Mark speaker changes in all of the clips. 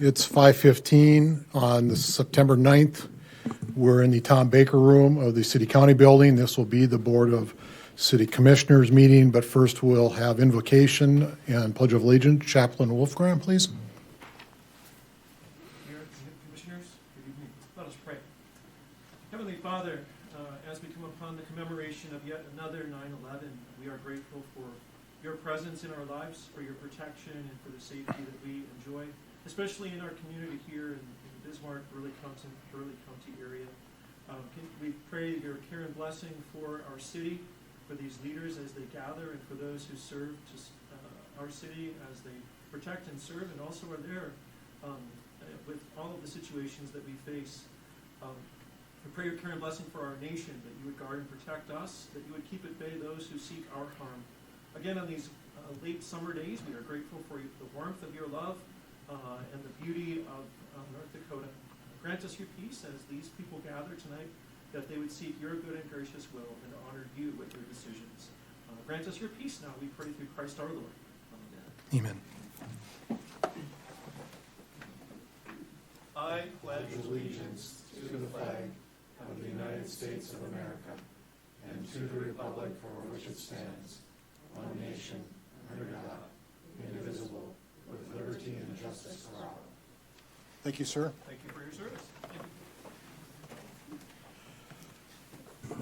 Speaker 1: It's 5:15 on the September 9th. We're in the Tom Baker Room of the City County Building. This will be the Board of City Commissioners meeting, but first we'll have invocation and Pledge of Allegiance. Chaplain Wolfgram, please.
Speaker 2: Commissioners, good evening. Let us pray. Heavenly Father, as we come upon the commemoration of yet another 9/11, we are grateful for your presence in our lives, for your protection, and for the safety that we enjoy, especially in our community here in Bismarck, Burleigh County area. We pray your care and blessing for our city, for these leaders as they gather, and for those who serve our city as they protect and serve, and also are there with all of the situations that we face. We pray your care and blessing for our nation, that you would guard and protect us, that you would keep at bay those who seek our harm. Again, on these late summer days, we are grateful for the warmth of your love and the beauty of North Dakota. Grant us your peace as these people gather tonight, that they would seek your good and gracious will and honor you with their decisions. Grant us your peace now, we pray through Christ our Lord.
Speaker 1: Amen.
Speaker 3: I pledge allegiance to the flag of the United States of America and to the republic for which it stands, one nation, under God, indivisible, with liberty and justice for all.
Speaker 1: Thank you, sir.
Speaker 2: Thank you for your service.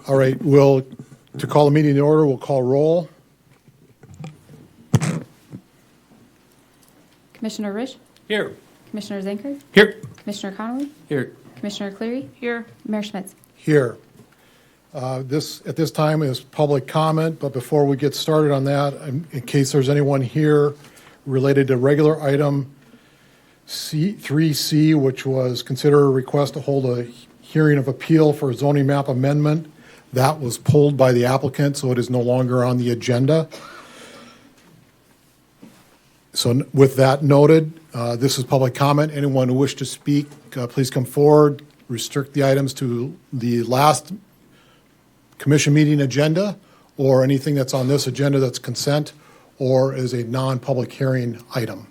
Speaker 1: All right, to call the meeting in order, we'll call roll.
Speaker 4: Commissioner Risch?
Speaker 5: Here.
Speaker 4: Commissioner Zanker?
Speaker 5: Here.
Speaker 4: Commissioner Connolly?
Speaker 5: Here.
Speaker 4: Commissioner Cleary? Here. Mayor Schmitz?
Speaker 1: Here. At this time is public comment, but before we get started on that, in case there's anyone here related to regular item 3C, which was consider a request to hold a hearing of appeal for a zoning map amendment, that was pulled by the applicant, so it is no longer on the agenda. So with that noted, this is public comment. Anyone who wishes to speak, please come forward. Restrict the items to the last commission meeting agenda or anything that's on this agenda that's consent or is a non-public hearing item.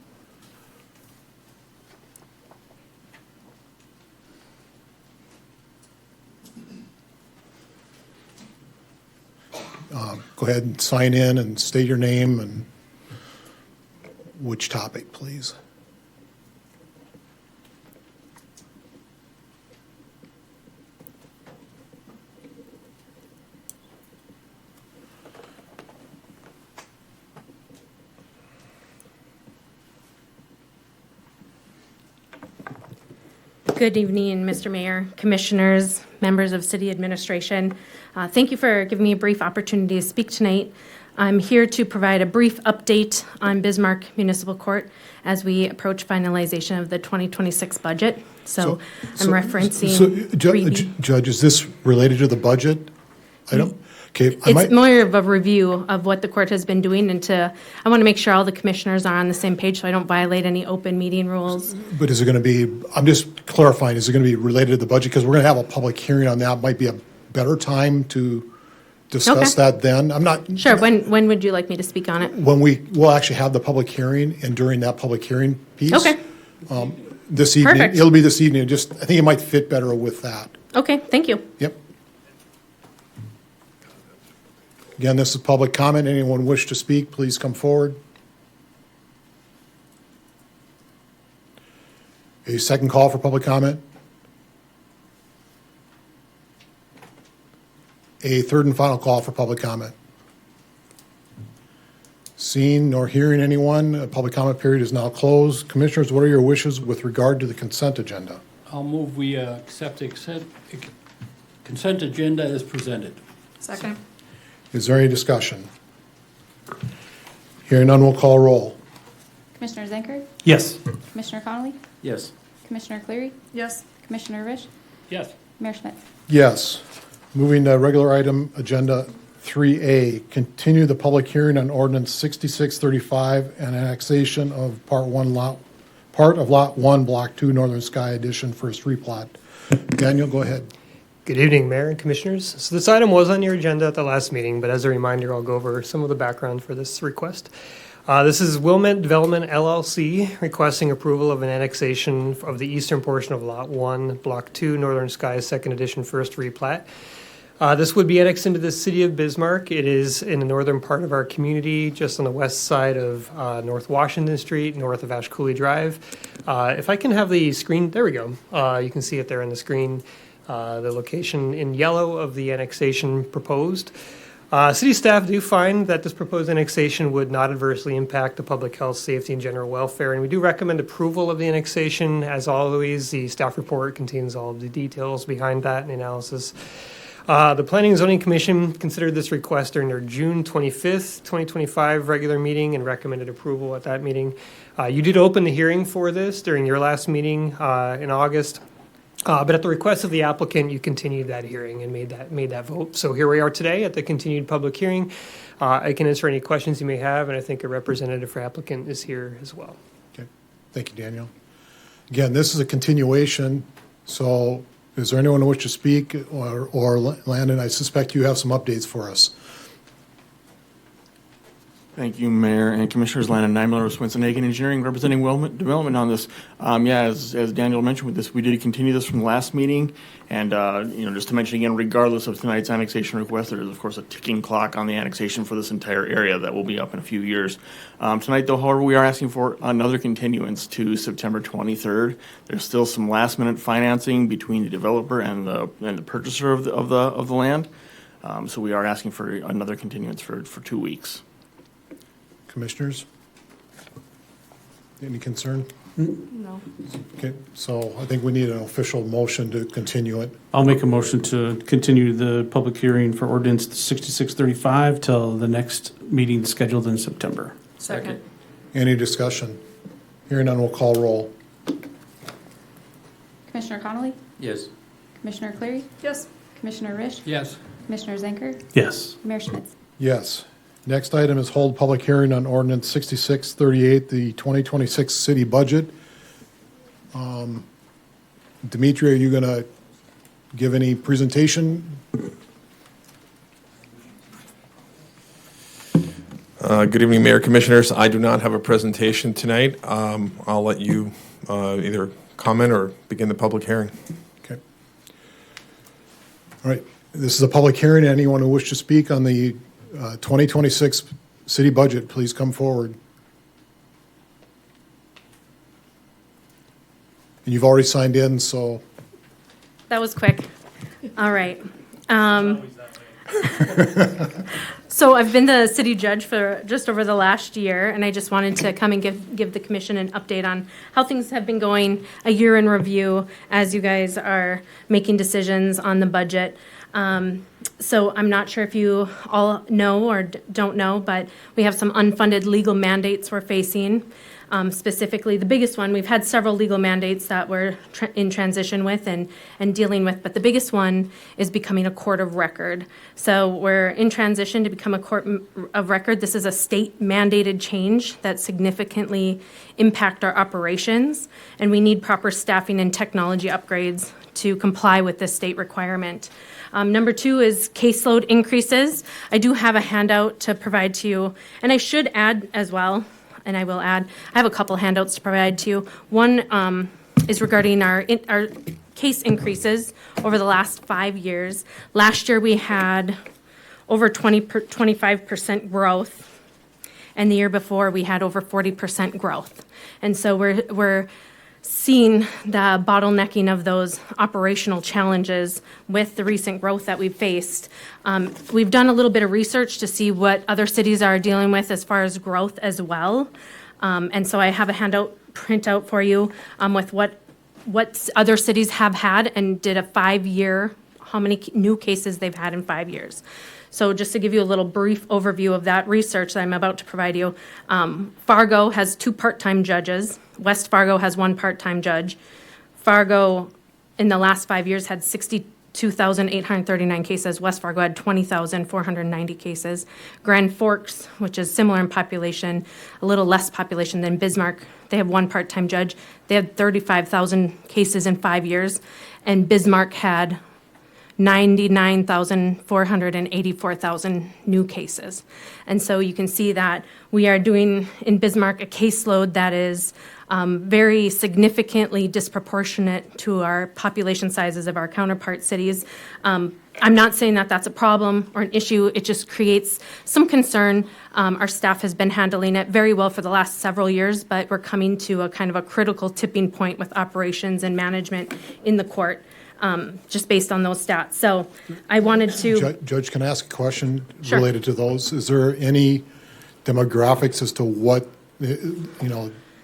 Speaker 1: Go ahead and sign in and state your name and which topic, please.
Speaker 6: Good evening, Mr. Mayor, commissioners, members of city administration. Thank you for giving me a brief opportunity to speak tonight. I'm here to provide a brief update on Bismarck Municipal Court as we approach finalization of the 2026 budget. So I'm referencing.
Speaker 1: Judge, is this related to the budget item? Okay,
Speaker 6: it's more of a review of what the court has been doing, and I want to make sure all the commissioners are on the same page so I don't violate any open meeting rules.
Speaker 1: But is it going to be, I'm just clarifying, is it going to be related to the budget? Because we're going to have a public hearing on that. Might be a better time to discuss that then. I'm not.
Speaker 6: Sure, when would you like me to speak on it?
Speaker 1: When we'll actually have the public hearing, and during that public hearing piece.
Speaker 6: Okay.
Speaker 1: This evening.
Speaker 6: Perfect.
Speaker 1: It'll be this evening. I think it might fit better with that.
Speaker 6: Okay, thank you.
Speaker 1: Yep. Again, this is public comment. Anyone wish to speak, please come forward. A second call for public comment. A third and final call for public comment. Seeing nor hearing anyone, a public comment period is now closed. Commissioners, what are your wishes with regard to the consent agenda?
Speaker 5: I'll move we accept the consent agenda as presented.
Speaker 4: Second.
Speaker 1: Is there any discussion? Hearing none, we'll call roll.
Speaker 4: Commissioner Zanker?
Speaker 5: Yes.
Speaker 4: Commissioner Connolly?
Speaker 5: Yes.
Speaker 4: Commissioner Cleary? Yes. Commissioner Risch?
Speaker 5: Yes.
Speaker 4: Mayor Schmitz?
Speaker 1: Yes. Moving to regular item agenda 3A, continue the public hearing on ordinance 6635 and annexation of part of lot 1, block 2, Northern Sky Edition, first replat. Daniel, go ahead.
Speaker 7: Good evening, Mayor and Commissioners. So this item was on your agenda at the last meeting, but as a reminder, I'll go over some of the background for this request. This is Wilmette Development LLC requesting approval of an annexation of the eastern portion of Lot 1, Block 2, Northern Skies, Second Edition, First Replat. This would be annexed into the city of Bismarck. It is in the northern part of our community, just on the west side of North Washington Street, north of Ashcooley Drive. If I can have the screen, there we go. You can see it there on the screen, the location in yellow of the annexation proposed. City staff do find that this proposed annexation would not adversely impact the public health, safety, and general welfare, and we do recommend approval of the annexation. As always, the staff report contains all of the details behind that and analysis. The Planning and Zoning Commission considered this request during their June 25th, 2025 regular meeting and recommended approval at that meeting. You did open the hearing for this during your last meeting in August, but at the request of the applicant, you continued that hearing and made that vote. So here we are today at the continued public hearing. I can answer any questions you may have, and I think a representative for applicant is here as well.
Speaker 1: Okay, thank you, Daniel. Again, this is a continuation, so is there anyone who wishes to speak? Or Landon, I suspect you have some updates for us.
Speaker 8: Thank you, Mayor and Commissioners. Landon Neimler of Swinson-Hagen Engineering, representing Wilmette Development on this. As Daniel mentioned with this, we did continue this from the last meeting. And, just to mention again, regardless of tonight's annexation request, there is, of course, a ticking clock on the annexation for this entire area that will be up in a few years. Tonight, though, however, we are asking for another continuance to September 23rd. There's still some last-minute financing between the developer and the purchaser of the land. So we are asking for another continuance for 2 weeks.
Speaker 1: Commissioners? Any concern?
Speaker 6: No.
Speaker 1: Okay, so I think we need an official motion to continue it.
Speaker 9: I'll make a motion to continue the public hearing for ordinance 6635 till the next meeting scheduled in September.
Speaker 6: Second.
Speaker 1: Any discussion? Hearing none, we'll call roll.
Speaker 4: Commissioner Connolly?
Speaker 5: Yes.
Speaker 4: Commissioner Cleary?
Speaker 6: Yes.
Speaker 4: Commissioner Risch?
Speaker 5: Yes.
Speaker 4: Commissioner Zenker?
Speaker 9: Yes.
Speaker 4: Mayor Schmitz?
Speaker 1: Yes. Next item is hold public hearing on ordinance 6638, the 2026 city budget. Dimitri, are you going to give any presentation?
Speaker 10: Good evening, Mayor, Commissioners. I do not have a presentation tonight. I'll let you either comment or begin the public hearing.
Speaker 1: Okay. All right. This is a public hearing. Anyone who wishes to speak on the 2026 city budget, please come forward. And you've already signed in, so
Speaker 6: That was quick. All right. So I've been the city judge for just over the last year, and I just wanted to come and give the commission an update on how things have been going, a year in review, as you guys are making decisions on the budget. So I'm not sure if you all know or don't know, but we have some unfunded legal mandates we're facing. Specifically, the biggest one, we've had several legal mandates that we're in transition with and dealing with, but the biggest one is becoming a court of record. So we're in transition to become a court of record. This is a state mandated change that significantly impact our operations, and we need proper staffing and technology upgrades to comply with this state requirement. Number two is caseload increases. I do have a handout to provide to you, and I should add as well, and I will add, I have a couple handouts to provide to you. One is regarding our case increases over the last 5 years. Last year we had over 25% growth, and the year before we had over 40% growth. And so we're seeing the bottlenecking of those operational challenges with the recent growth that we've faced. We've done a little bit of research to see what other cities are dealing with as far as growth as well. And so I have a printout for you with what other cities have had and did a 5-year, how many new cases they've had in 5 years. So just to give you a little brief overview of that research that I'm about to provide you, Fargo has 2 part-time judges. West Fargo has 1 part-time judge. Fargo, in the last 5 years, had 62,839 cases. West Fargo had 20,490 cases. Grand Forks, which is similar in population, a little less population than Bismarck, they have 1 part-time judge. They had 35,000 cases in 5 years, and Bismarck had 99,484,000 new cases. And so you can see that we are doing in Bismarck a caseload that is very significantly disproportionate to our population sizes of our counterpart cities. I'm not saying that that's a problem or an issue. It just creates some concern. Our staff has been handling it very well for the last several years, but we're coming to a kind of a critical tipping point with operations and management in the court, just based on those stats. So I wanted to.
Speaker 1: Judge, can I ask a question
Speaker 6: Sure.
Speaker 1: related to those? Is there any demographics as to what,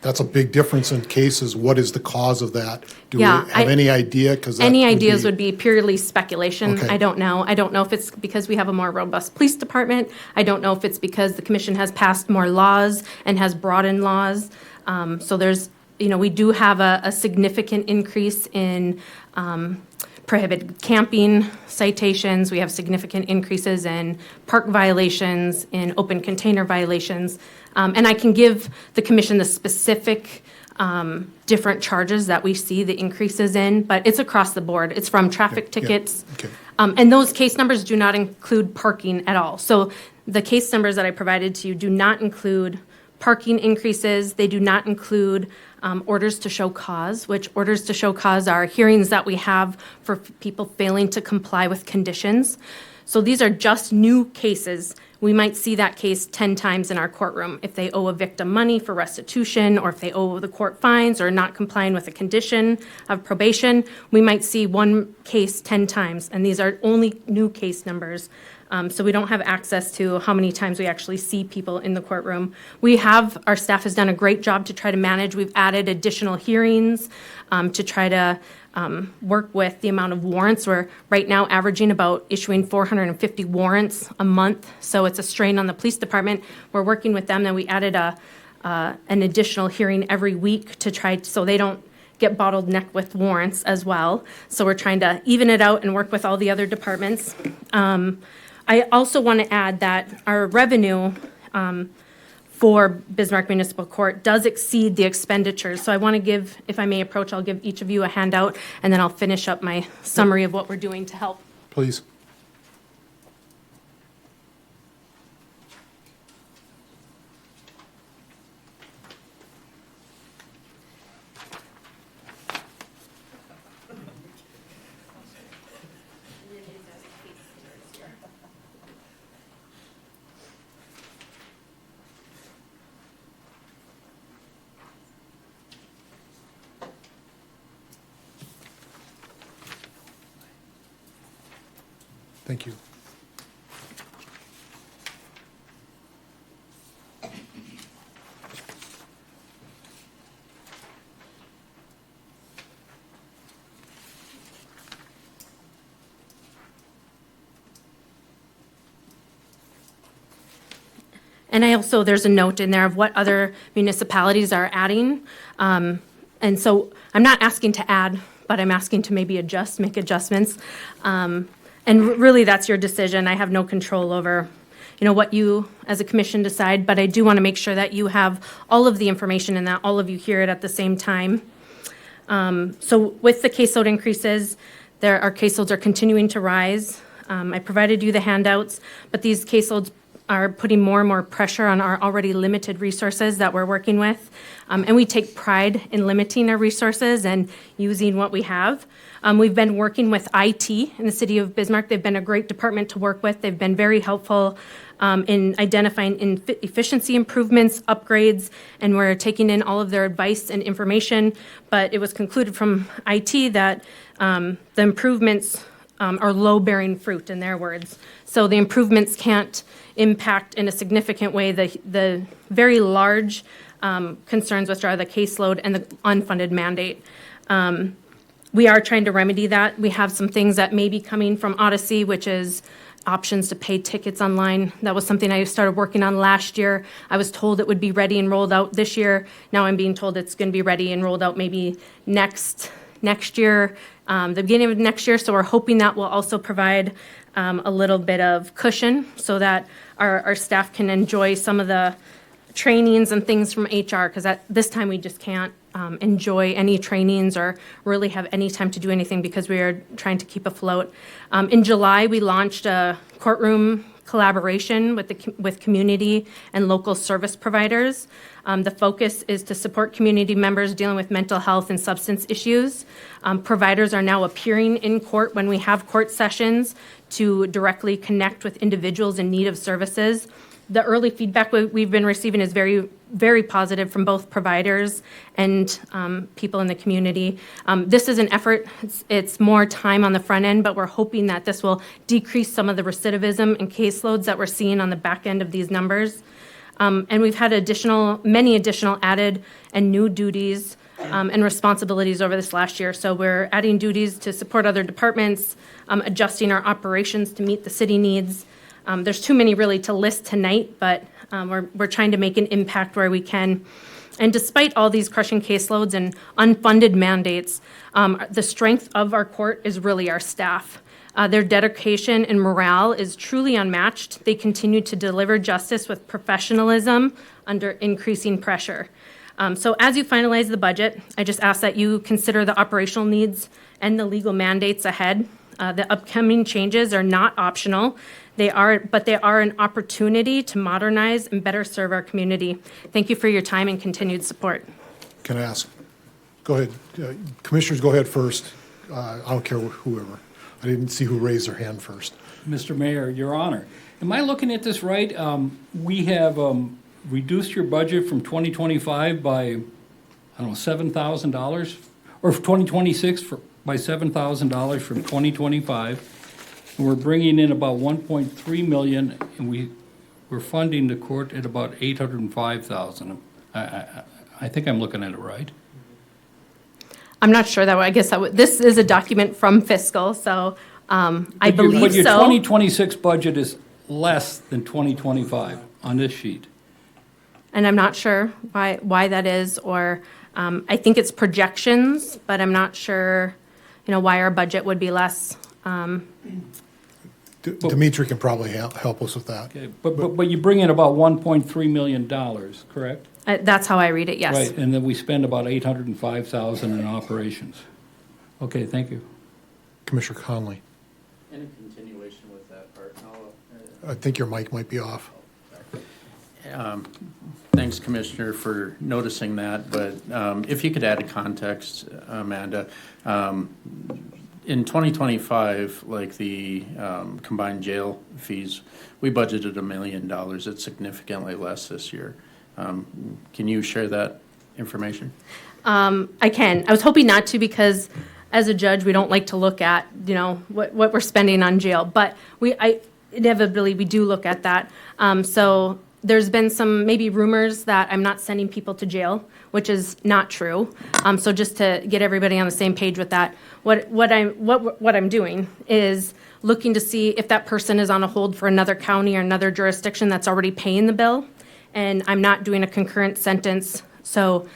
Speaker 1: that's a big difference in cases. What is the cause of that? Do we have any idea?
Speaker 6: Any ideas would be purely speculation.
Speaker 1: Okay.
Speaker 6: I don't know. I don't know if it's because we have a more robust police department. I don't know if it's because the commission has passed more laws and has broadened laws. So there's, we do have a significant increase in prohibited camping citations. We have significant increases in park violations, in open container violations. And I can give the commission the specific different charges that we see the increases in, but it's across the board. It's from traffic tickets.
Speaker 1: Okay.
Speaker 6: And those case numbers do not include parking at all. So the case numbers that I provided to you do not include parking increases. They do not include orders to show cause, which orders to show cause are hearings that we have for people failing to comply with conditions. So these are just new cases. We might see that case 10 times in our courtroom. If they owe a victim money for restitution, or if they owe the court fines or not complying with a condition of probation, we might see one case 10 times, and these are only new case numbers. So we don't have access to how many times we actually see people in the courtroom. Our staff has done a great job to try to manage. We've added additional hearings to try to work with the amount of warrants. We're right now averaging about issuing 450 warrants a month, so it's a strain on the police department. We're working with them, and we added an additional hearing every week to try so they don't get bottlenecked with warrants as well. So we're trying to even it out and work with all the other departments. I also want to add that our revenue for Bismarck Municipal Court does exceed the expenditures. So I want to give, if I may approach, I'll give each of you a handout, and then I'll finish up my summary of what we're doing to help.
Speaker 1: Please. Thank you.
Speaker 6: And there's a note in there of what other municipalities are adding. And so I'm not asking to add, but I'm asking to maybe make adjustments. And really, that's your decision. I have no control over, what you as a commission decide, but I do want to make sure that you have all of the information and that all of you hear it at the same time. So with the caseload increases, our caseloads are continuing to rise. I provided you the handouts, but these caseloads are putting more and more pressure on our already limited resources that we're working with. And we take pride in limiting our resources and using what we have. We've been working with IT in the city of Bismarck. They've been a great department to work with. They've been very helpful in identifying efficiency improvements, upgrades, and we're taking in all of their advice and information. But it was concluded from IT that the improvements are low-bearing fruit, in their words. So the improvements can't impact in a significant way the very large concerns, which are the caseload and the unfunded mandate. We are trying to remedy that. We have some things that may be coming from Odyssey, which is options to pay tickets online. That was something I started working on last year. I was told it would be ready and rolled out this year. Now I'm being told it's going to be ready and rolled out maybe next year, the beginning of next year. So we're hoping that will also provide a little bit of cushion so that our staff can enjoy some of the trainings and things from HR, because at this time we just can't enjoy any trainings or really have any time to do anything because we are trying to keep afloat. In July, we launched a courtroom collaboration with community and local service providers. The focus is to support community members dealing with mental health and substance issues. Providers are now appearing in court when we have court sessions to directly connect with individuals in need of services. The early feedback we've been receiving is very, very positive from both providers and people in the community. This is an effort. It's more time on the front end, but we're hoping that this will decrease some of the recidivism and caseloads that we're seeing on the back end of these numbers. And we've had many additional added and new duties and responsibilities over this last year. So we're adding duties to support other departments, adjusting our operations to meet the city needs. There's too many really to list tonight, but we're trying to make an impact where we can. And despite all these crushing caseloads and unfunded mandates, the strength of our court is really our staff. Their dedication and morale is truly unmatched. They continue to deliver justice with professionalism under increasing pressure. So as you finalize the budget, I just ask that you consider the operational needs and the legal mandates ahead. The upcoming changes are not optional. But they are an opportunity to modernize and better serve our community. Thank you for your time and continued support.
Speaker 1: Can I ask? Go ahead. Commissioners, go ahead first. I don't care whoever. I didn't see who raised their hand first.
Speaker 5: Mr. Mayor, Your Honor, am I looking at this right? We have reduced your budget from 2025 by, I don't know, $7,000, or 2026 by $7,000 from 2025. And we're bringing in about 1.3 million, and we're funding the court at about 805,000. I think I'm looking at it right.
Speaker 6: I'm not sure that way. I guess this is a document from fiscal, so I believe
Speaker 5: But your
Speaker 6: so.
Speaker 5: 2026 budget is less than 2025 on this sheet.
Speaker 6: And I'm not sure why that is, or I think it's projections, but I'm not sure, why our budget would be less.
Speaker 1: Dimitri can probably help us with that.
Speaker 5: Okay, but you bring in about $1.3 million, correct?
Speaker 6: That's how I read it, yes.
Speaker 5: Right, and then we spend about 805,000 in operations. Okay, thank you.
Speaker 1: Commissioner Conley,
Speaker 11: In a continuation with that part,
Speaker 1: I think your mic might be off.
Speaker 11: thanks, Commissioner, for noticing that, but if you could add a context, Amanda. In 2025, like the combined jail fees, we budgeted $1 million. It's significantly less this year. Can you share that information?
Speaker 6: I can. I was hoping not to because as a judge, we don't like to look at, what we're spending on jail. But inevitably, we do look at that. So there's been some maybe rumors that I'm not sending people to jail, which is not true. So just to get everybody on the same page with that, what I'm doing is looking to see if that person is on a hold for another county or another jurisdiction that's already paying the bill. And I'm not doing a concurrent sentence. So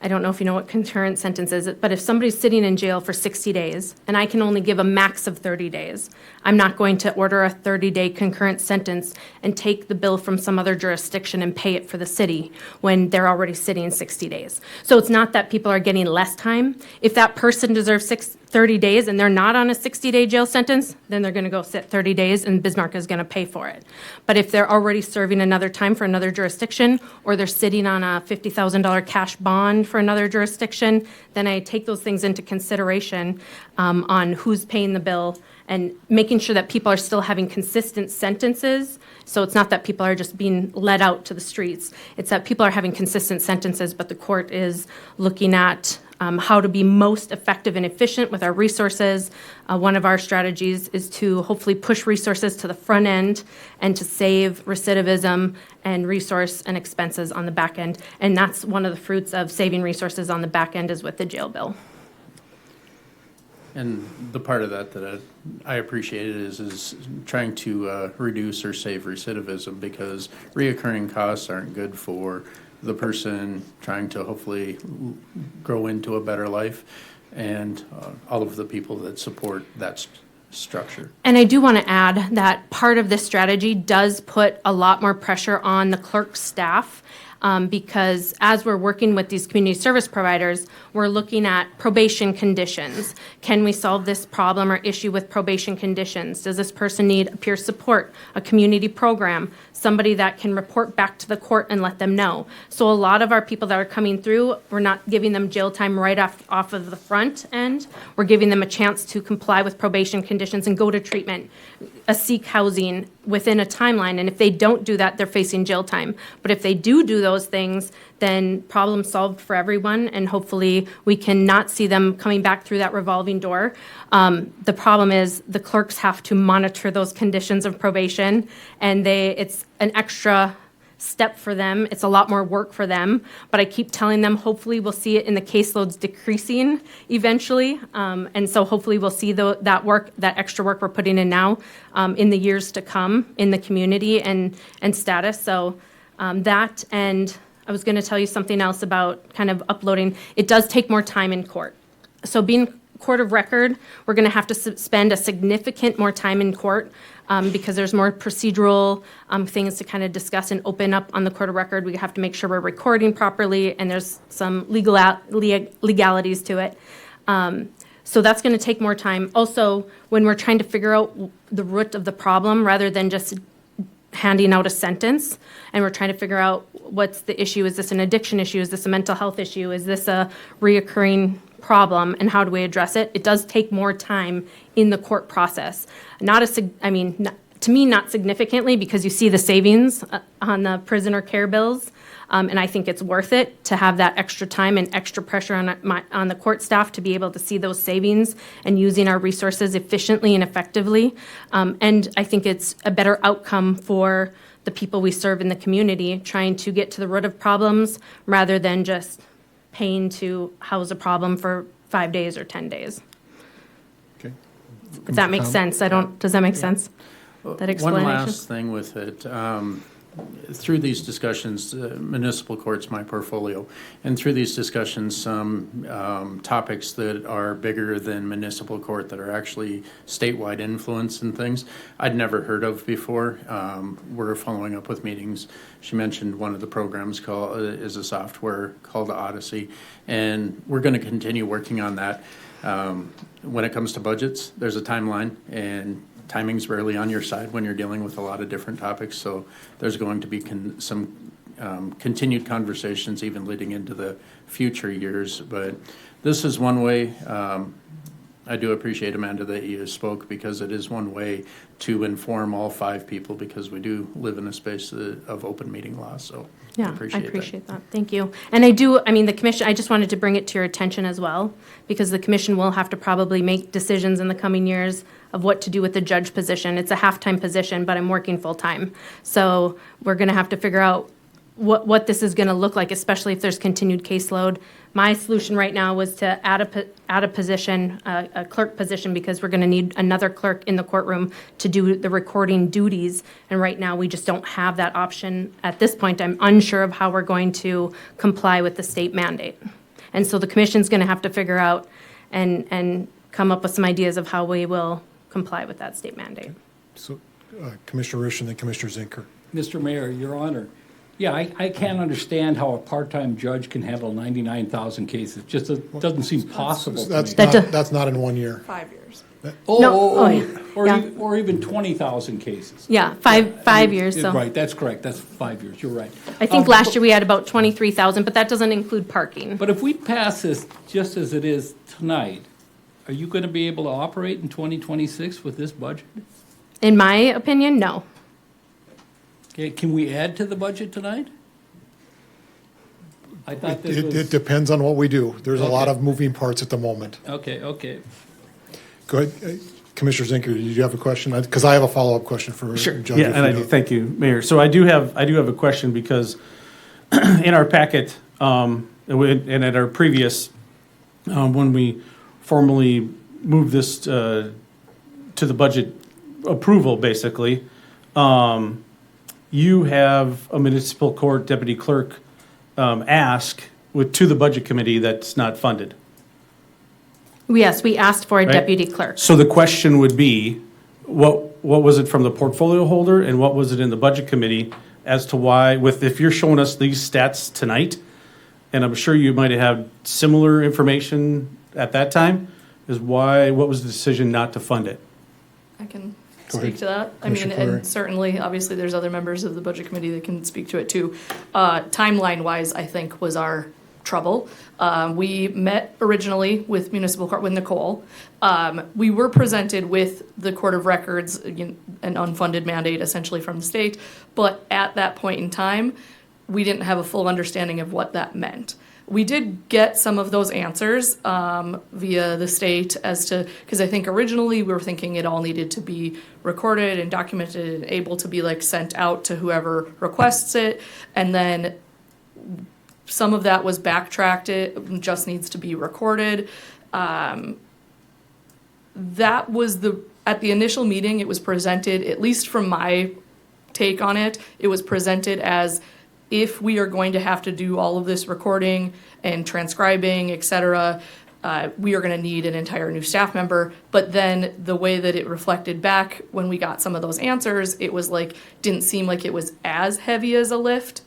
Speaker 6: I don't know if you know what concurrent sentence is, but if somebody's sitting in jail for 60 days and I can only give a max of 30 days, I'm not going to order a 30-day concurrent sentence and take the bill from some other jurisdiction and pay it for the city when they're already sitting 60 days. So it's not that people are getting less time. If that person deserves 30 days and they're not on a 60-day jail sentence, then they're going to go sit 30 days and Bismarck is going to pay for it. But if they're already serving another time for another jurisdiction or they're sitting on a $50,000 cash bond for another jurisdiction, then I take those things into consideration on who's paying the bill and making sure that people are still having consistent sentences. So it's not that people are just being let out to the streets. It's that people are having consistent sentences, but the court is looking at how to be most effective and efficient with our resources. One of our strategies is to hopefully push resources to the front end and to save recidivism and resource and expenses on the back end. And that's one of the fruits of saving resources on the back end is with the jail bill.
Speaker 11: And the part of that I appreciate is trying to reduce or save recidivism, because reoccurring costs aren't good for the person trying to hopefully grow into a better life and all of the people that support that structure.
Speaker 6: And I do want to add that part of this strategy does put a lot more pressure on the clerk staff. because as we're working with these community service providers, we're looking at probation conditions. Can we solve this problem or issue with probation conditions? Does this person need a peer support, a community program, somebody that can report back to the court and let them know? So a lot of our people that are coming through, we're not giving them jail time right off of the front end. We're giving them a chance to comply with probation conditions and go to treatment, seek housing within a timeline. And if they don't do that, they're facing jail time. But if they do those things, then problem solved for everyone, and hopefully we can not see them coming back through that revolving door. The problem is the clerks have to monitor those conditions of probation, and it's an extra step for them. It's a lot more work for them, but I keep telling them hopefully we'll see it in the caseloads decreasing eventually, and so hopefully we'll see that work, that extra work we're putting in now, in the years to come in the community and status. So that, and I was going to tell you something else about kind of uploading. It does take more time in court. So being court of record, we're going to have to spend a significant more time in court because there's more procedural things to kind of discuss and open up on the court of record. We have to make sure we're recording properly, and there's some legalities to it. So that's going to take more time. Also, when we're trying to figure out the root of the problem rather than just handing out a sentence, and we're trying to figure out what's the issue. Is this an addiction issue? Is this a mental health issue? Is this a reoccurring problem, and how do we address it? It does take more time in the court process. To me, not significantly, because you see the savings on the prisoner care bills, and I think it's worth it to have that extra time and extra pressure on the court staff to be able to see those savings and using our resources efficiently and effectively. And I think it's a better outcome for the people we serve in the community, trying to get to the root of problems rather than just paying to house a problem for 5 days or 10 days.
Speaker 1: Okay.
Speaker 6: If that makes sense. Does that make sense? That explanation?
Speaker 11: One last thing with it. Through these discussions, municipal court's my portfolio, and through these discussions, some topics that are bigger than municipal court that are actually statewide influence and things I'd never heard of before. We're following up with meetings. She mentioned one of the programs is a software called Odyssey, and we're going to continue working on that. When it comes to budgets, there's a timeline, and timing's rarely on your side when you're dealing with a lot of different topics, so there's going to be some continued conversations even leading into the future years. But this is one way. I do appreciate, Amanda, that you spoke, because it is one way to inform all 5 people, because we do live in a space of open meeting law. So
Speaker 6: yeah,
Speaker 11: I appreciate
Speaker 6: that. Thank you. And the commission, I just wanted to bring it to your attention as well, because the commission will have to probably make decisions in the coming years of what to do with the judge position. It's a half-time position, but I'm working full-time. So we're going to have to figure out what this is going to look like, especially if there's continued caseload. My solution right now was to add a position, a clerk position, because we're going to need another clerk in the courtroom to do the recording duties. And right now, we just don't have that option. At this point, I'm unsure of how we're going to comply with the state mandate. And so the commission's going to have to figure out and come up with some ideas of how we will comply with that state mandate.
Speaker 1: So Commissioner Risch and then Commissioner Zinker.
Speaker 5: Mr. Mayor, Your Honor, yeah, I can't understand how a part-time judge can handle 99,000 cases. Just doesn't seem possible to me.
Speaker 1: That's not in 1 year.
Speaker 12: 5 years.
Speaker 5: Or even 20,000 cases.
Speaker 6: Yeah, five years. So
Speaker 5: Right, that's correct. That's 5 years. You're right.
Speaker 6: I think last year we had about 23,000, but that doesn't include parking.
Speaker 5: But if we pass this just as it is tonight, are you going to be able to operate in 2026 with this budget?
Speaker 6: In my opinion, no.
Speaker 5: Okay, can we add to the budget tonight? I thought this was...
Speaker 1: It depends on what we do. There's a lot
Speaker 5: Okay.
Speaker 1: of moving parts at the moment.
Speaker 5: Okay.
Speaker 1: Go ahead, Commissioner Zinker, did you have a question? Because I have a follow-up question for Judge.
Speaker 9: Yeah, and I do. Thank you, Mayor. So I do have a question, because in our packet, and at our previous, when we formally moved this to the budget approval, basically, you have a municipal court deputy clerk ask to the budget committee that's not funded.
Speaker 6: Yes, we asked for a
Speaker 9: Right.
Speaker 6: deputy clerk.
Speaker 9: So the question would be, what was it from the portfolio holder, and what was it in the budget committee as to why, if you're showing us these stats tonight, and I'm sure you might have had similar information at that time, what was the decision not to fund it?
Speaker 12: I can
Speaker 1: Go
Speaker 12: speak
Speaker 1: ahead.
Speaker 12: to that. I mean,
Speaker 1: Commissioner Clary.
Speaker 12: and certainly, obviously, there's other members of the budget committee that can speak to it too. Timeline-wise, I think was our trouble. We met originally with municipal court with Nicole. We were presented with the Court of Records, an unfunded mandate essentially from the state, but at that point in time, we didn't have a full understanding of what that meant. We did get some of those answers via the state as to, because I think originally we were thinking it all needed to be recorded and documented and able to be like sent out to whoever requests it. And then some of that was backtracked, it just needs to be recorded. That was at the initial meeting, it was presented, at least from my take on it, it was presented as if we are going to have to do all of this recording and transcribing, et cetera, we are going to need an entire new staff member. But then the way that it reflected back when we got some of those answers, it was like, didn't seem like it was as heavy as a lift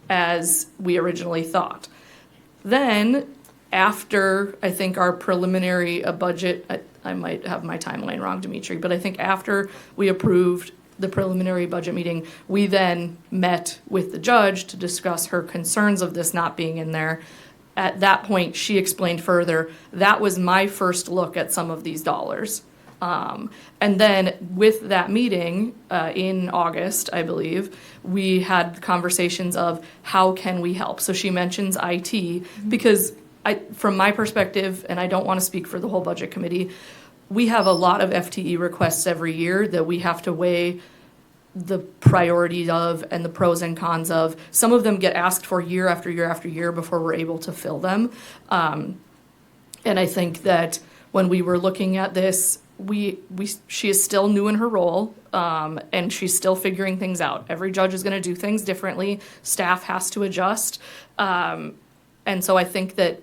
Speaker 12: as we originally thought. Then, after, I think, our preliminary budget, I might have my timeline wrong, Dimitri, but I think after we approved the preliminary budget meeting, we then met with the judge to discuss her concerns of this not being in there. At that point, she explained further, that was my first look at some of these dollars. And then with that meeting in August, I believe, we had conversations of how can we help. So she mentions IT because from my perspective, and I don't want to speak for the whole budget committee, we have a lot of FTE requests every year that we have to weigh the priorities of and the pros and cons of. Some of them get asked for year after year after year before we're able to fill them. And I think that when we were looking at this, she is still new in her role, and she's still figuring things out. Every judge is going to do things differently. Staff has to adjust. And so I think that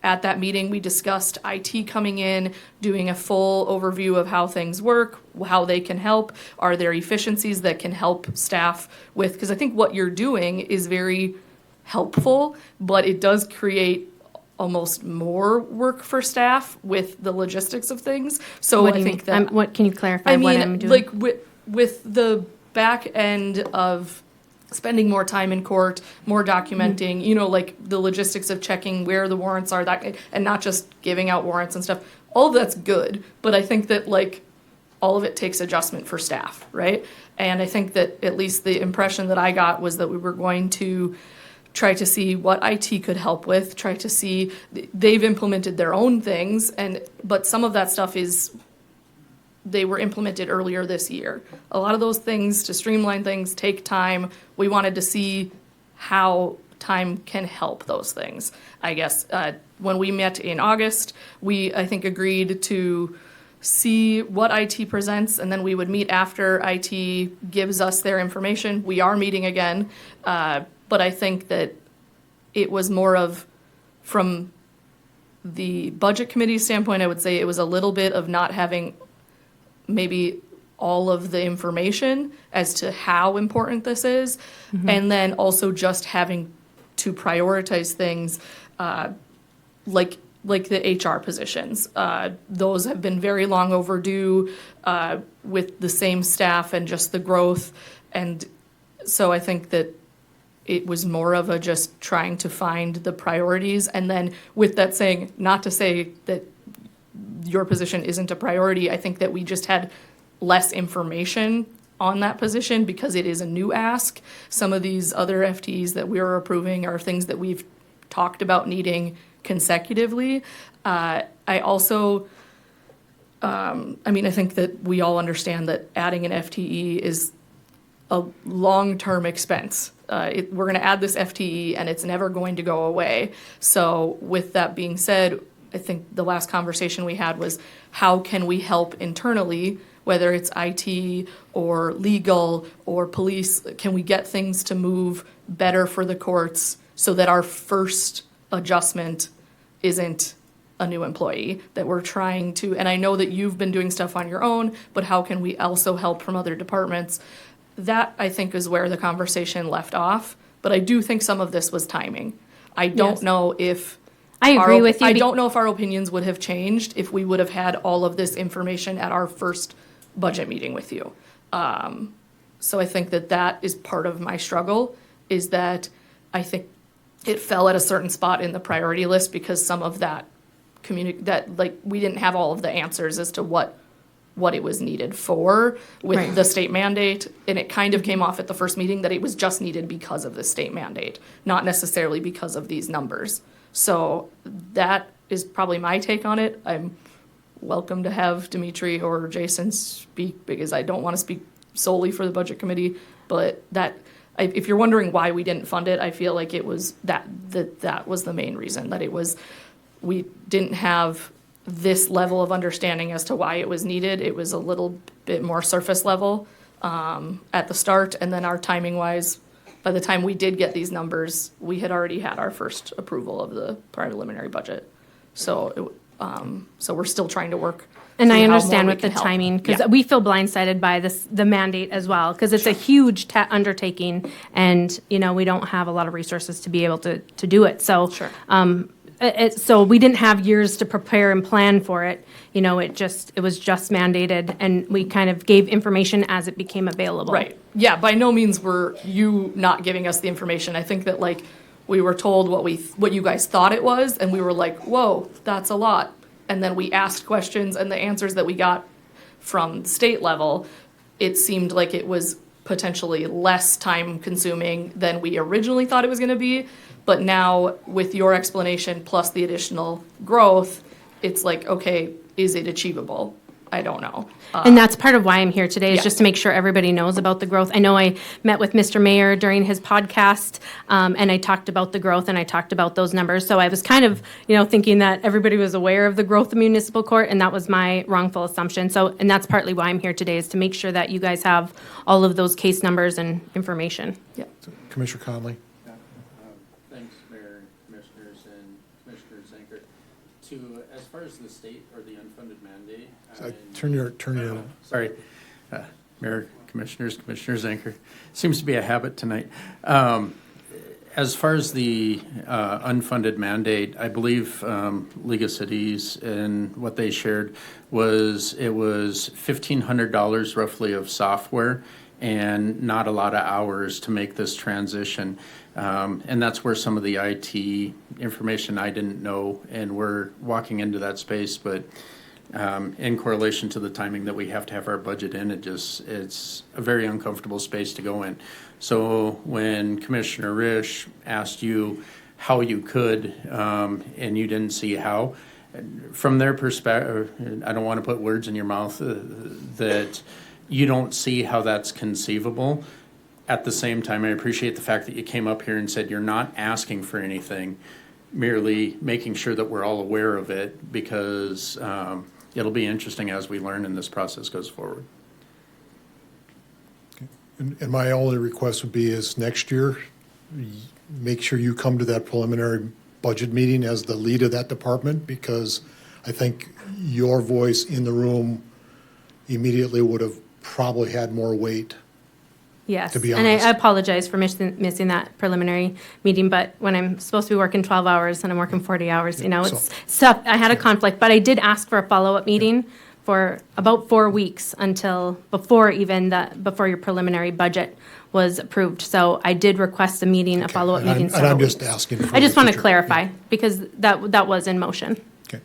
Speaker 12: at that meeting, we discussed IT coming in, doing a full overview of how things work, how they can help. Are there efficiencies that can help staff with? Because I think what you're doing is very helpful, but it does create almost more work for staff with the logistics of things. So
Speaker 6: What do
Speaker 12: I
Speaker 6: you
Speaker 12: think
Speaker 6: mean?
Speaker 12: that
Speaker 6: What can you clarify what I'm doing?
Speaker 12: like with the back end of spending more time in court, more documenting, like the logistics of checking where the warrants are, that, and not just giving out warrants and stuff. All of that's good, but I think that like all of it takes adjustment for staff, right? And I think that at least the impression that I got was that we were going to try to see what IT could help with, try to see, they've implemented their own things, but some of that stuff they were implemented earlier this year. A lot of those things, to streamline things, take time. We wanted to see how time can help those things. I guess when we met in August, we, I think, agreed to see what IT presents, and then we would meet after IT gives us their information. We are meeting again, but I think that it was more of, from the budget committee standpoint, I would say it was a little bit of not having maybe all of the information as to how important this is, and then also just having to prioritize things like the HR positions. Those have been very long overdue with the same staff and just the growth. And so I think that it was more of a just trying to find the priorities. And then with that saying, not to say that your position isn't a priority, I think that we just had less information on that position because it is a new ask. Some of these other FTEs that we are approving are things that we've talked about needing consecutively. I also, I think that we all understand that adding an FTE is a long-term expense. We're going to add this FTE and it's never going to go away. So with that being said, I think the last conversation we had was how can we help internally, whether it's IT or legal or police, can we get things to move better for the courts so that our first adjustment isn't a new employee, that we're trying to, and I know that you've been doing stuff on your own, but how can we also help from other departments? that I think is where the conversation left off. But I do think some of this was timing. I don't
Speaker 6: Yes.
Speaker 12: know if
Speaker 6: I agree with you.
Speaker 12: I don't know if our opinions would have changed if we would have had all of this information at our first budget meeting with you. So I think that is part of my struggle, is that I think it fell at a certain spot in the priority list because some of that we didn't have all of the answers as to what it was needed for with
Speaker 6: Right.
Speaker 12: the state mandate. And it kind of came off at the first meeting that it was just needed because of the state mandate, not necessarily because of these numbers. So that is probably my take on it. I'm welcome to have Dimitri or Jason speak because I don't want to speak solely for the budget committee, but if you're wondering why we didn't fund it, I feel like it was that was the main reason, that it was, we didn't have this level of understanding as to why it was needed. It was a little bit more surface level at the start, and then our timing wise, by the time we did get these numbers, we had already had our first approval of the preliminary budget. So we're still trying to work.
Speaker 6: And
Speaker 12: see
Speaker 6: I
Speaker 12: how more
Speaker 6: understand
Speaker 12: we
Speaker 6: with the
Speaker 12: can help.
Speaker 6: timing, because
Speaker 12: Yeah.
Speaker 6: we feel blindsided by the mandate as well, because it's a huge undertaking, and, we don't have a lot of resources to be able to do it. So,
Speaker 12: Sure.
Speaker 6: so we didn't have years to prepare and plan for it. It was just mandated, and we kind of gave information as it became available.
Speaker 12: Right. Yeah, by no means were you not giving us the information. I think that we were told what you guys thought it was, and we were like, whoa, that's a lot. And then we asked questions, and the answers that we got from the state level, it seemed like it was potentially less time consuming than we originally thought it was going to be. But now with your explanation plus the additional growth, it's like, okay, is it achievable? I don't know.
Speaker 6: And that's part of why I'm here today, is
Speaker 12: Yeah.
Speaker 6: just to make sure everybody knows about the growth. I know I met with Mr. Mayor during his podcast, and I talked about the growth, and I talked about those numbers. So I was kind of, thinking that everybody was aware of the growth of municipal court, and that was my wrongful assumption. So, and that's partly why I'm here today, is to make sure that you guys have all of those case numbers and information.
Speaker 12: Yeah.
Speaker 1: Commissioner Conley?
Speaker 11: Thanks, Mayor, Commissioners, and Commissioner Zanker. As far as the state or the unfunded mandate.
Speaker 1: Turn your.
Speaker 11: Sorry, Mayor, Commissioners, Commissioner Zanker. Seems to be a habit tonight. As far as the unfunded mandate, I believe League of Cities and what they shared was it was $1,500 roughly of software and not a lot of hours to make this transition. And that's where some of the IT information I didn't know, and we're walking into that space, but in correlation to the timing that we have to have our budget in, it's a very uncomfortable space to go in. So when Commissioner Risch asked you how you could, and you didn't see how, from their perspective, I don't want to put words in your mouth, that you don't see how that's conceivable. At the same time, I appreciate the fact that you came up here and said you're not asking for anything, merely making sure that we're all aware of it, because it'll be interesting as we learn and this process goes forward.
Speaker 1: And my only request would be is next year, make sure you come to that preliminary budget meeting as the lead of that department, because I think your voice in the room immediately would have probably had more weight.
Speaker 6: Yes,
Speaker 1: To be
Speaker 6: and I
Speaker 1: honest.
Speaker 6: apologize for missing that preliminary meeting, but when I'm supposed to be working 12 hours and I'm working 40 hours, it's tough. I had a conflict, but I did ask for a follow-up meeting for about 4 weeks before your preliminary budget was approved. So I did request a follow-up meeting
Speaker 1: And I'm
Speaker 6: several
Speaker 1: just
Speaker 6: weeks.
Speaker 1: asking. for
Speaker 6: I just
Speaker 1: the
Speaker 6: want to
Speaker 1: future.
Speaker 6: clarify,
Speaker 1: Yeah.
Speaker 6: because that was in motion.
Speaker 1: Okay.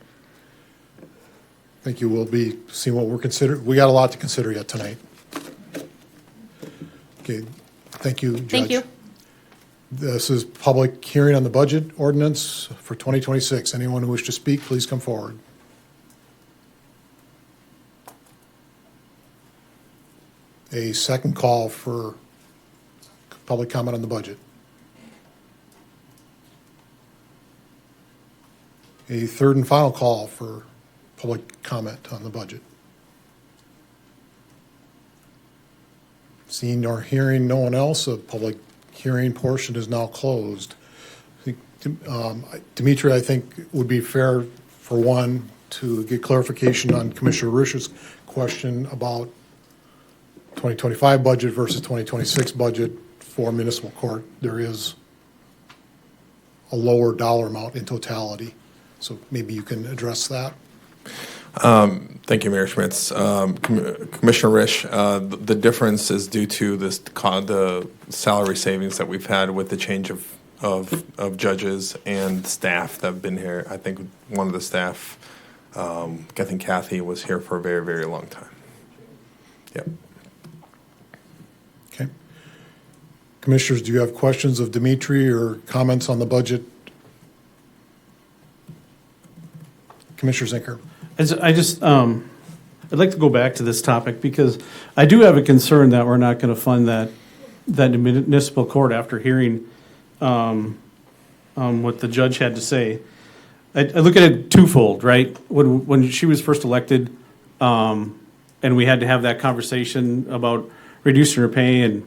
Speaker 1: Thank you. We'll be seeing what we're considering. We got a lot to consider yet tonight. Okay, thank you, Judge.
Speaker 6: Thank you.
Speaker 1: This is public hearing on the budget ordinance for 2026. Anyone who wishes to speak, please come forward. A second call for public comment on the budget. A third and final call for public comment on the budget. Seeing or hearing no one else, the public hearing portion is now closed. I think, Dimitri, I think it would be fair, for one, to get clarification on Commissioner Risch's question about 2025 budget versus 2026 budget for municipal court, there is a lower dollar amount in totality. So maybe you can address that.
Speaker 10: Thank you, Mayor Schmitz. Commissioner Risch, the difference is due to the salary savings that we've had with the change of judges and staff that have been here. I think one of the staff, I think Kathy, was here for a very, very long time. Yep.
Speaker 1: Okay. Commissioners, do you have questions of Dimitri or comments on the budget? Commissioner Zinker.
Speaker 9: I'd like to go back to this topic because I do have a concern that we're not going to fund that municipal court after hearing what the judge had to say. I look at it twofold, right? When she was first elected, and we had to have that conversation about reducing her pay and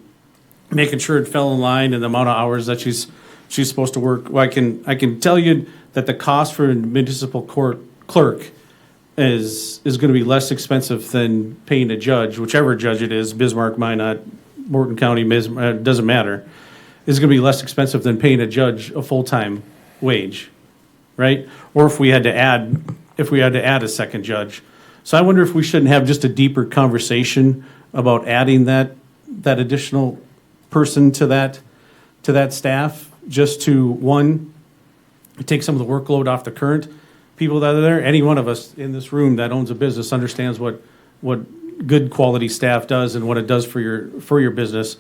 Speaker 9: making sure it fell in line and the amount of hours that she's supposed to work. Well, I can tell you that the cost for a municipal court clerk is going to be less expensive than paying a judge, whichever judge it is, Bismarck, Minot, Morton County, it doesn't matter, is going to be less expensive than paying a judge a full-time wage, right? Or if we had to add a second judge. So I wonder if we shouldn't have just a deeper conversation about adding that additional person to that staff, just to, one, take some of the workload off the current people that are there. Any one of us in this room that owns a business understands what good quality staff does and what it does for your business.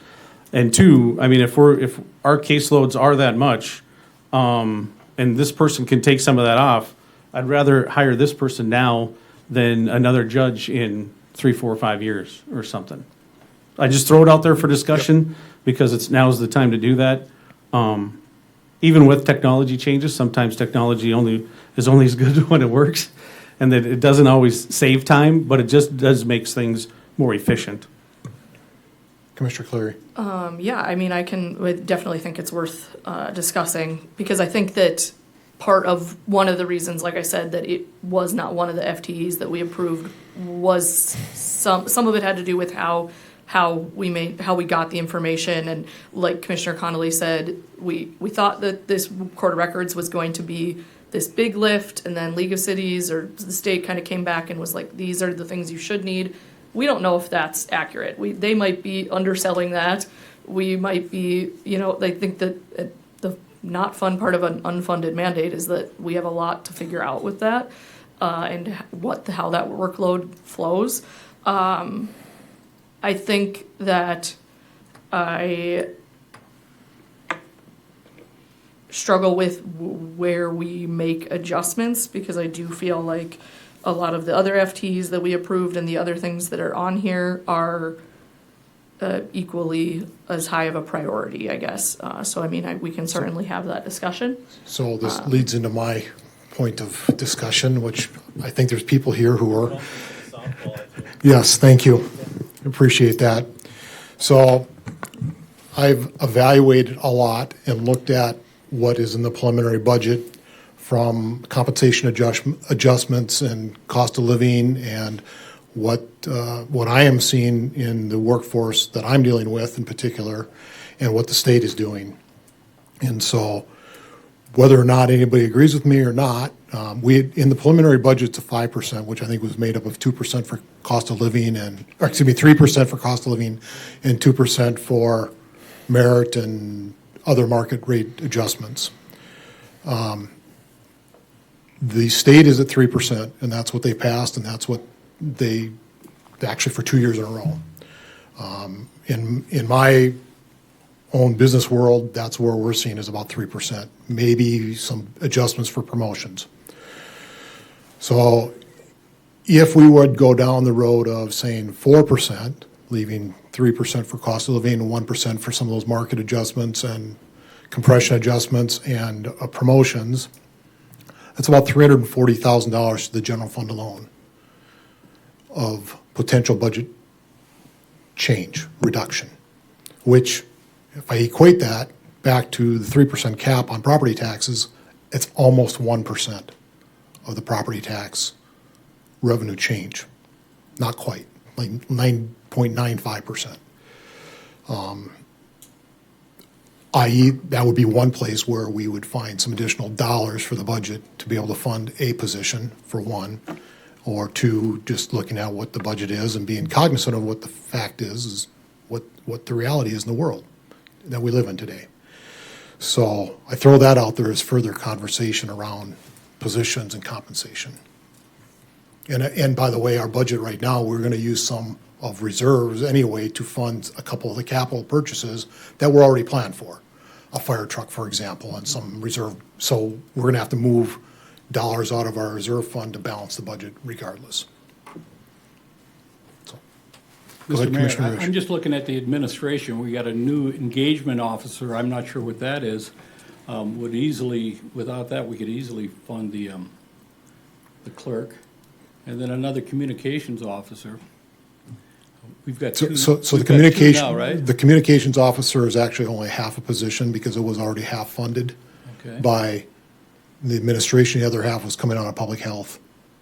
Speaker 9: And two, I mean, if our caseloads are that much, and this person can take some of that off, I'd rather hire this person now than another judge in 3, 4, 5 years or something. I just throw it out there for discussion because now's the time to do that. Even with technology changes, sometimes technology is only as good when it works, and that it doesn't always save time, but it just does makes things more efficient.
Speaker 1: Commissioner Cleary.
Speaker 12: Yeah, I mean, would definitely think it's worth discussing, because I think that part of one of the reasons, like I said, that it was not one of the FTEs that we approved was some of it had to do with how we got the information. And like Commissioner Connolly said, we thought that this Court of Records was going to be this big lift, and then League of Cities or the state kind of came back and was like, these are the things you should need. We don't know if that's accurate. They might be underselling that. We might be, they think that the not fun part of an unfunded mandate is that we have a lot to figure out with that, and how that workload flows. I think that I struggle with where we make adjustments, because I do feel like a lot of the other FTs that we approved and the other things that are on here are equally as high of a priority, I guess. So, I mean, we can certainly have that discussion.
Speaker 1: So this leads into my point of discussion, which I think there's people here who are. Yes, thank you. Appreciate that. So I've evaluated a lot and looked at what is in the preliminary budget, from compensation adjustments and cost of living, and what I am seeing in the workforce that I'm dealing with in particular, and what the state is doing. And so whether or not anybody agrees with me or not, in the preliminary budget, it's a 5%, which I think was made up of 2% for cost of living, 3% for cost of living and 2% for merit and other market rate adjustments. The state is at 3%, and that's what they passed, and that's what they actually for 2 years in a row. In my own business world, that's where we're seeing is about 3%, maybe some adjustments for promotions. So if we would go down the road of saying 4%, leaving 3% for cost of living and 1% for some of those market adjustments and compression adjustments and promotions, that's about $340,000 to the general fund alone of potential budget change, reduction, which, if I equate that back to the 3% cap on property taxes, it's almost 1% of the property tax revenue change. Not quite, like 0.95%. I.e., that would be one place where we would find some additional dollars for the budget to be able to fund a position, for one, or two, just looking at what the budget is and being cognizant of what the fact is what the reality is in the world that we live in today. So I throw that out there as further conversation around positions and compensation. And by the way, our budget right now, we're going to use some of reserves anyway to fund a couple of the capital purchases that were already planned for. A fire truck, for example, and some reserve. So we're going to have to move dollars out of our reserve fund to balance the budget regardless. So, go ahead,
Speaker 5: Mr.
Speaker 1: Commissioner
Speaker 5: Mayor,
Speaker 1: Risch.
Speaker 5: I'm just looking at the administration. We got a new engagement officer. I'm not sure what that is. Would easily, without that, we could easily fund the clerk. And then another communications officer. We've got two.
Speaker 1: So the
Speaker 5: we've got two
Speaker 1: communication,
Speaker 5: now, right?
Speaker 1: the communications officer is actually only half a position because it was already half funded
Speaker 5: Okay.
Speaker 1: by the administration. The other half was coming out of public health,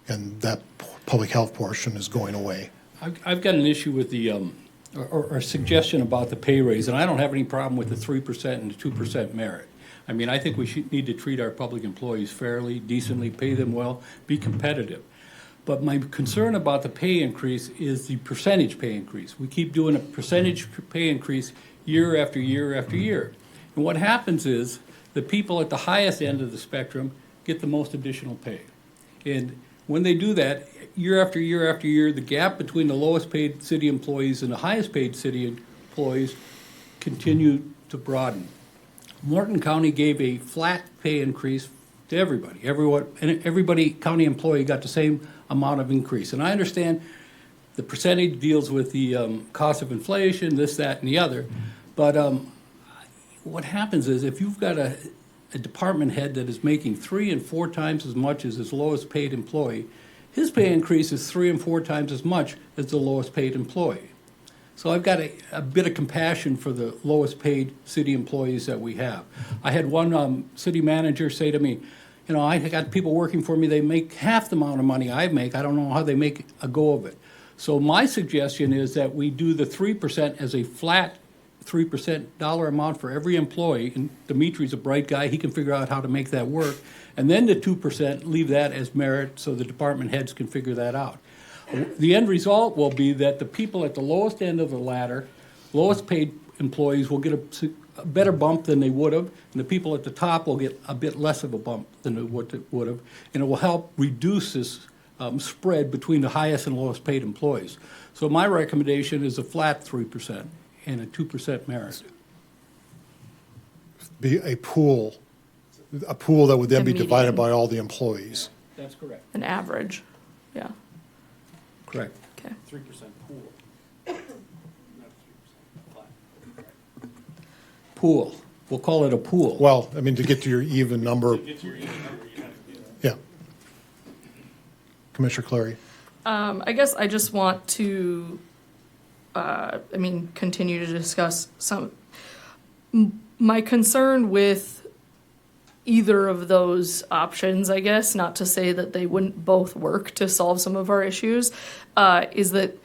Speaker 1: and that public health portion is going away.
Speaker 5: I've got an issue with the, or suggestion about the pay raise, and I don't have any problem with the 3% and the 2% merit. I mean, I think we need to treat our public employees fairly, decently, pay them well, be competitive. But my concern about the pay increase is the percentage pay increase. We keep doing a percentage pay increase year after year after year. And what happens is the people at the highest end of the spectrum get the most additional pay. And when they do that, year after year after year, the gap between the lowest paid city employees and the highest paid city employees continue to broaden. Morton County gave a flat pay increase to everybody. Everybody, county employee, got the same amount of increase. And I understand the percentage deals with the cost of inflation, this, that, and the other. But what happens is if you've got a department head that is making 3 and 4 times as much as his lowest paid employee, his pay increase is 3 and 4 times as much as the lowest paid employee. So I've got a bit of compassion for the lowest paid city employees that we have. I had one city manager say to me, you know, I got people working for me, they make half the amount of money I make. I don't know how they make a go of it. So my suggestion is that we do the 3% as a flat 3% dollar amount for every employee. And Dimitri's a bright guy, he can figure out how to make that work. And then the 2%, leave that as merit so the department heads can figure that out. The end result will be that the people at the lowest end of the ladder, lowest paid employees will get a better bump than they would have, and the people at the top will get a bit less of a bump than they would have, and it will help reduce this spread between the highest and lowest paid employees. So my recommendation is a flat 3% and a 2% merit.
Speaker 1: Be a pool that would then
Speaker 12: A
Speaker 1: be divided
Speaker 12: median.
Speaker 1: by all the employees.
Speaker 5: That's correct.
Speaker 12: An average, yeah,
Speaker 5: Correct.
Speaker 12: okay.
Speaker 5: 3% pool. Not 3% flat. Pool. We'll call it a pool.
Speaker 1: Well, I mean, to get to your even number. Yeah. Commissioner Clary.
Speaker 12: I guess I just want to, continue to discuss my concern with either of those options, I guess, not to say that they wouldn't both work to solve some of our issues, is that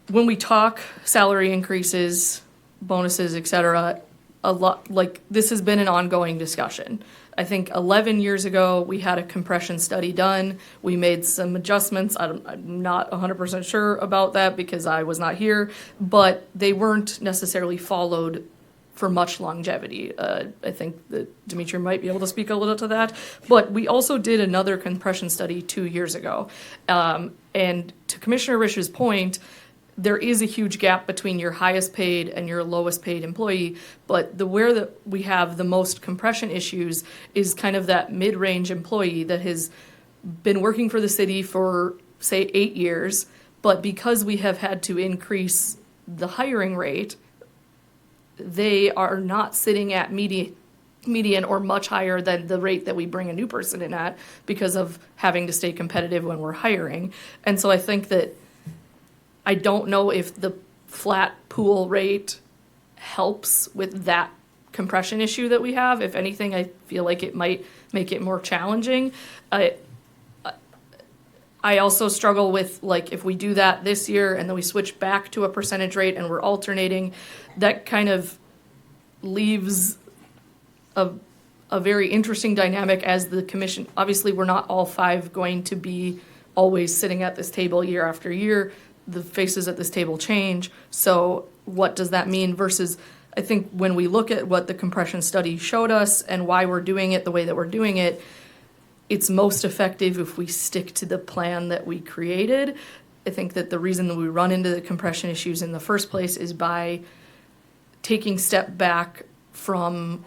Speaker 12: when we talk salary increases, bonuses, et cetera, a lot, like, this has been an ongoing discussion. I think 11 years ago, we had a compression study done. We made some adjustments. I'm not 100% sure about that because I was not here, but they weren't necessarily followed for much longevity. I think that Dimitri might be able to speak a little to that. But we also did another compression study 2 years ago. And to Commissioner Risch's point, there is a huge gap between your highest paid and your lowest paid employee, but where that we have the most compression issues is kind of that mid-range employee that has been working for the city for, say, 8 years, but because we have had to increase the hiring rate, they are not sitting at median or much higher than the rate that we bring a new person in at because of having to stay competitive when we're hiring. And so I think that I don't know if the flat pool rate helps with that compression issue that we have. If anything, I feel like it might make it more challenging. I also struggle with, like, if we do that this year and then we switch back to a percentage rate and we're alternating, that kind of leaves a very interesting dynamic as the commission. Obviously, we're not all five going to be always sitting at this table year after year. The faces at this table change. So what does that mean versus, I think when we look at what the compression study showed us and why we're doing it the way that we're doing it, it's most effective if we stick to the plan that we created. I think that the reason that we run into the compression issues in the first place is by taking step back from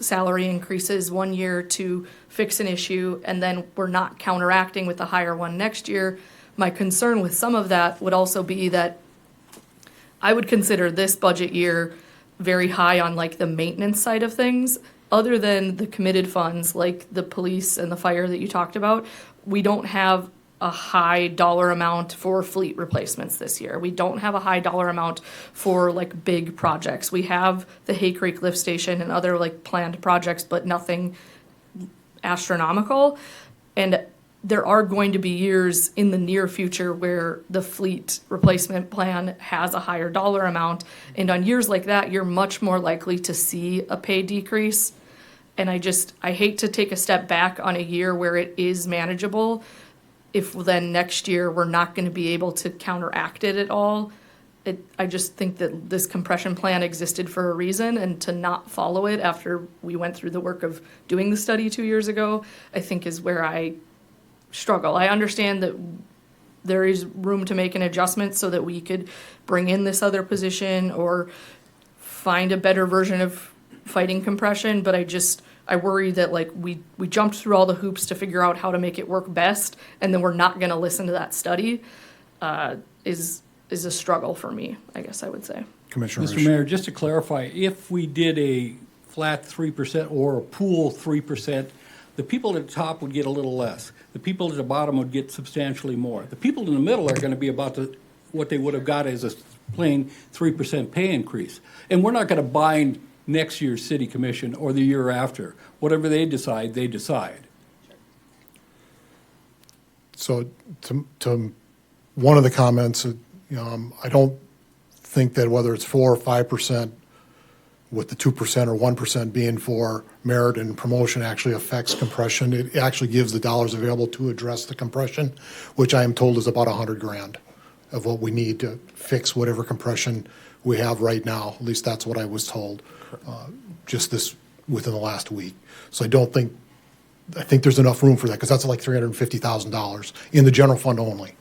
Speaker 12: salary increases one year to fix an issue, and then we're not counteracting with a higher one next year. My concern with some of that would also be that I would consider this budget year very high on like the maintenance side of things. Other than the committed funds like the police and the fire that you talked about, we don't have a high dollar amount for fleet replacements this year. We don't have a high dollar amount for like big projects. We have the Hay Creek lift station and other like planned projects, but nothing astronomical. And there are going to be years in the near future where the fleet replacement plan has a higher dollar amount. And on years like that, you're much more likely to see a pay decrease. And I hate to take a step back on a year where it is manageable if then next year we're not going to be able to counteract it at all. I just think that this compression plan existed for a reason, and to not follow it after we went through the work of doing the study 2 years ago, I think is where I struggle. I understand that there is room to make an adjustment so that we could bring in this other position or find a better version of fighting compression, but I worry that like we jumped through all the hoops to figure out how to make it work best, and then we're not going to listen to that study is a struggle for me, I guess I would say.
Speaker 1: Commissioner
Speaker 5: Mr.
Speaker 1: Risch.
Speaker 5: Mayor, just to clarify, if we did a flat 3% or a pool 3%, the people at the top would get a little less. The people at the bottom would get substantially more. The people in the middle are going to be about what they would have got as a plain 3% pay increase. And we're not going to bind next year's city commission or the year after. Whatever they decide, they decide.
Speaker 1: So to one of the comments, I don't think that whether it's 4 or 5% with the 2% or 1% being for merit and promotion actually affects compression. It actually gives the dollars available to address the compression, which I am told is about $100,000 of what we need to fix whatever compression we have right now. At least that's what I was told, just this within the last week. So I think there's enough room for that, because that's like $350,000 in the general fund only.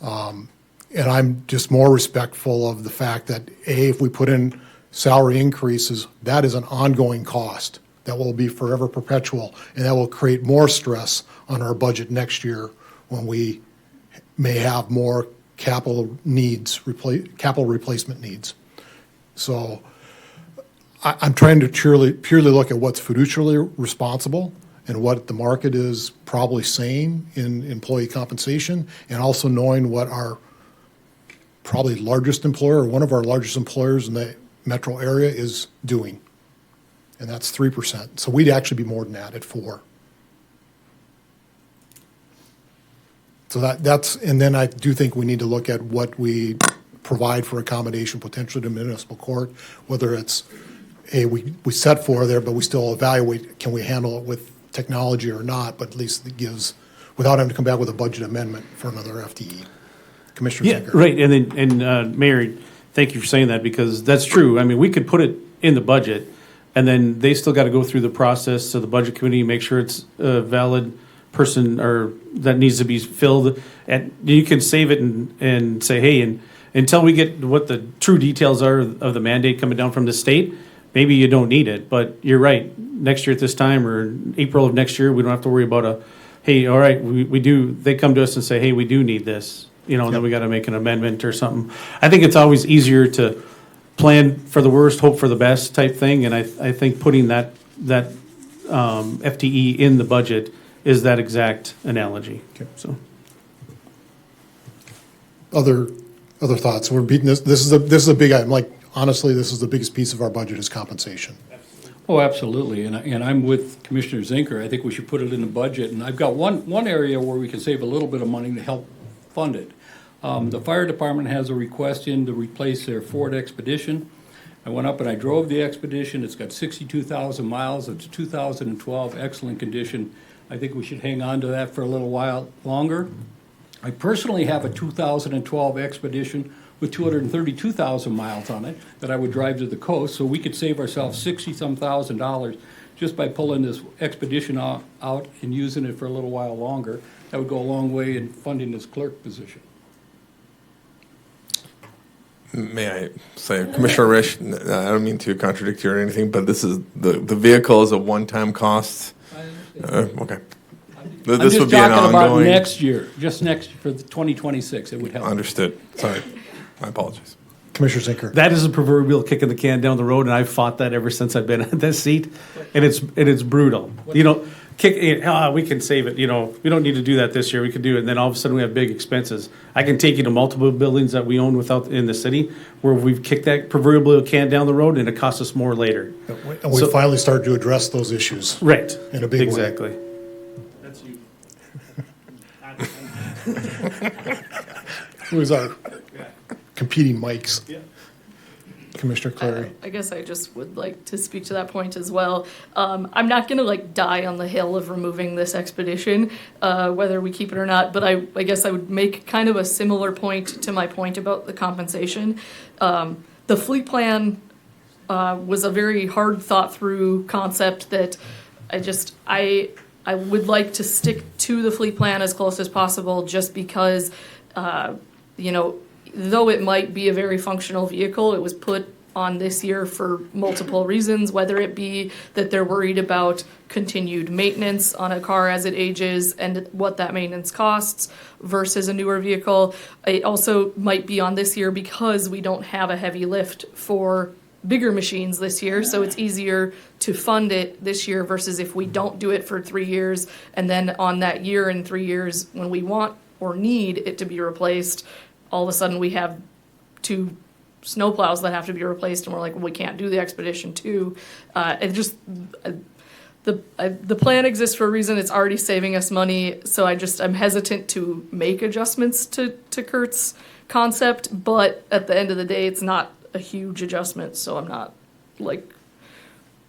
Speaker 1: And I'm just more respectful of the fact that, if we put in salary increases, that is an ongoing cost that will be forever perpetual, and that will create more stress on our budget next year when we may have more capital replacement needs. So I'm trying to purely look at what's fiduciarily responsible and what the market is probably saying in employee compensation, and also knowing what our probably largest employer, or one of our largest employers in the metro area, is doing. And that's 3%. So we'd actually be more than that at 4%. So that's, and then I do think we need to look at what we provide for accommodation potentially to municipal court, whether it's, we set 4 there, but we still evaluate, can we handle it with technology or not, but at least it gives, without having to come back with a budget amendment for another FTE. Commissioner
Speaker 9: Yeah,
Speaker 1: Zinker.
Speaker 9: right, and Mayor, thank you for saying that, because that's true. I mean, we could put it in the budget, and then they still got to go through the process, so the budget committee make sure it's a valid person or that needs to be filled. And you can save it and say, hey, and until we get what the true details are of the mandate coming down from the state, maybe you don't need it. But you're right, next year at this time, or April of next year, we don't have to worry about hey, all right, we do, they come to us and say, hey, we do need this. And then we got to make an amendment or something. I think it's always easier to plan for the worst, hope for the best type thing. And I think putting that FTE in the budget is that exact analogy.
Speaker 1: Okay.
Speaker 9: So,
Speaker 1: Other thoughts? We're beating this. This is a big item. Like, honestly, this is the biggest piece of our budget is compensation.
Speaker 5: Oh, absolutely, and I'm with Commissioner Zinker. I think we should put it in the budget, and I've got one area where we can save a little bit of money to help fund it. The fire department has a request in to replace their Ford Expedition. I went up and I drove the Expedition. It's got 62,000 miles. It's 2012, excellent condition. I think we should hang on to that for a little while longer. I personally have a 2012 Expedition with 232,000 miles on it that I would drive to the coast, so we could save ourselves $60-some thousand just by pulling this Expedition out and using it for a little while longer. That would go a long way in funding this clerk position.
Speaker 10: May I say, Commissioner Risch, I don't mean to contradict you or anything, but this is, the vehicle is a one-time cost. Okay.
Speaker 5: I'm
Speaker 10: This
Speaker 5: just
Speaker 10: would be an
Speaker 5: talking about
Speaker 10: ongoing.
Speaker 5: next year, just next, for the 2026, it would help.
Speaker 10: Understood. Sorry. My apologies.
Speaker 1: Commissioner Zinker.
Speaker 9: That is a proverbial kick in the can down the road, and I've fought that ever since I've been at this seat, and it's brutal. You know, we can save it. You know, we don't need to do that this year. We could do it, and then all of a sudden we have big expenses. I can take you to multiple buildings that we own in the city where we've kicked that proverbial can down the road, and it costs us more later.
Speaker 1: And we
Speaker 9: So-
Speaker 1: finally started to address those issues.
Speaker 9: Right.
Speaker 1: In a big way.
Speaker 9: Exactly.
Speaker 2: That's you.
Speaker 1: Who's our competing mics?
Speaker 2: Yeah.
Speaker 1: Commissioner Clary.
Speaker 12: I guess I just would like to speak to that point as well. I'm not gonna like die on the hill of removing this expedition, whether we keep it or not, but I guess I would make kind of a similar point to my point about the compensation. The fleet plan was a very hard thought through concept that I would like to stick to the fleet plan as close as possible, just because, you know, though it might be a very functional vehicle, it was put on this year for multiple reasons, whether it be that they're worried about continued maintenance on a car as it ages and what that maintenance costs versus a newer vehicle. It also might be on this year because we don't have a heavy lift for bigger machines this year, so it's easier to fund it this year versus if we don't do it for 3 years, and then on that year in 3 years when we want or need it to be replaced, all of a sudden we have 2 snowplows that have to be replaced, and we're like, well, we can't do the Expedition 2. The plan exists for a reason. It's already saving us money, so I'm hesitant to make adjustments to Kurt's concept, but at the end of the day, it's not a huge adjustment, so I'm not like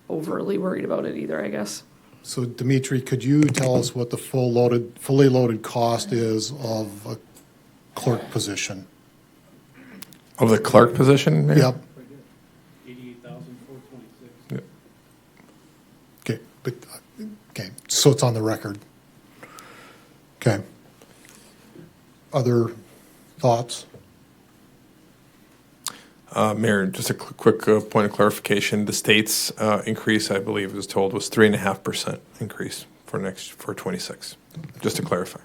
Speaker 12: overly worried about it either, I guess.
Speaker 1: So Dimitri, could you tell us what the fully loaded cost is of a clerk position?
Speaker 10: Of the clerk position, Mayor?
Speaker 1: Yep.
Speaker 5: 88,426.
Speaker 1: Okay, but, okay, so it's on the record. Okay. Other thoughts?
Speaker 10: Mayor, just a quick point of clarification. The state's increase, I believe, was told was 3.5% increase for 26. Just to clarify.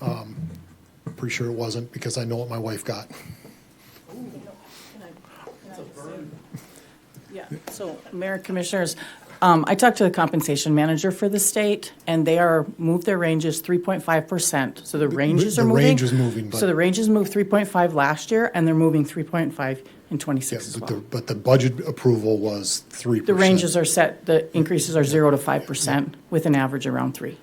Speaker 1: I'm pretty sure it wasn't, because I know what my wife got.
Speaker 13: Yeah, so Mayor and Commissioners, I talked to the compensation manager for the state, and they moved their ranges 3.5%. So the ranges are moving.
Speaker 1: The range is moving, but.
Speaker 13: So the ranges moved 3.5 last year, and they're moving 3.5 in
Speaker 1: Yeah,
Speaker 13: 26 as well.
Speaker 1: but the budget approval was 3%.
Speaker 13: The ranges are set, the increases are 0 to 5% with an average around 3.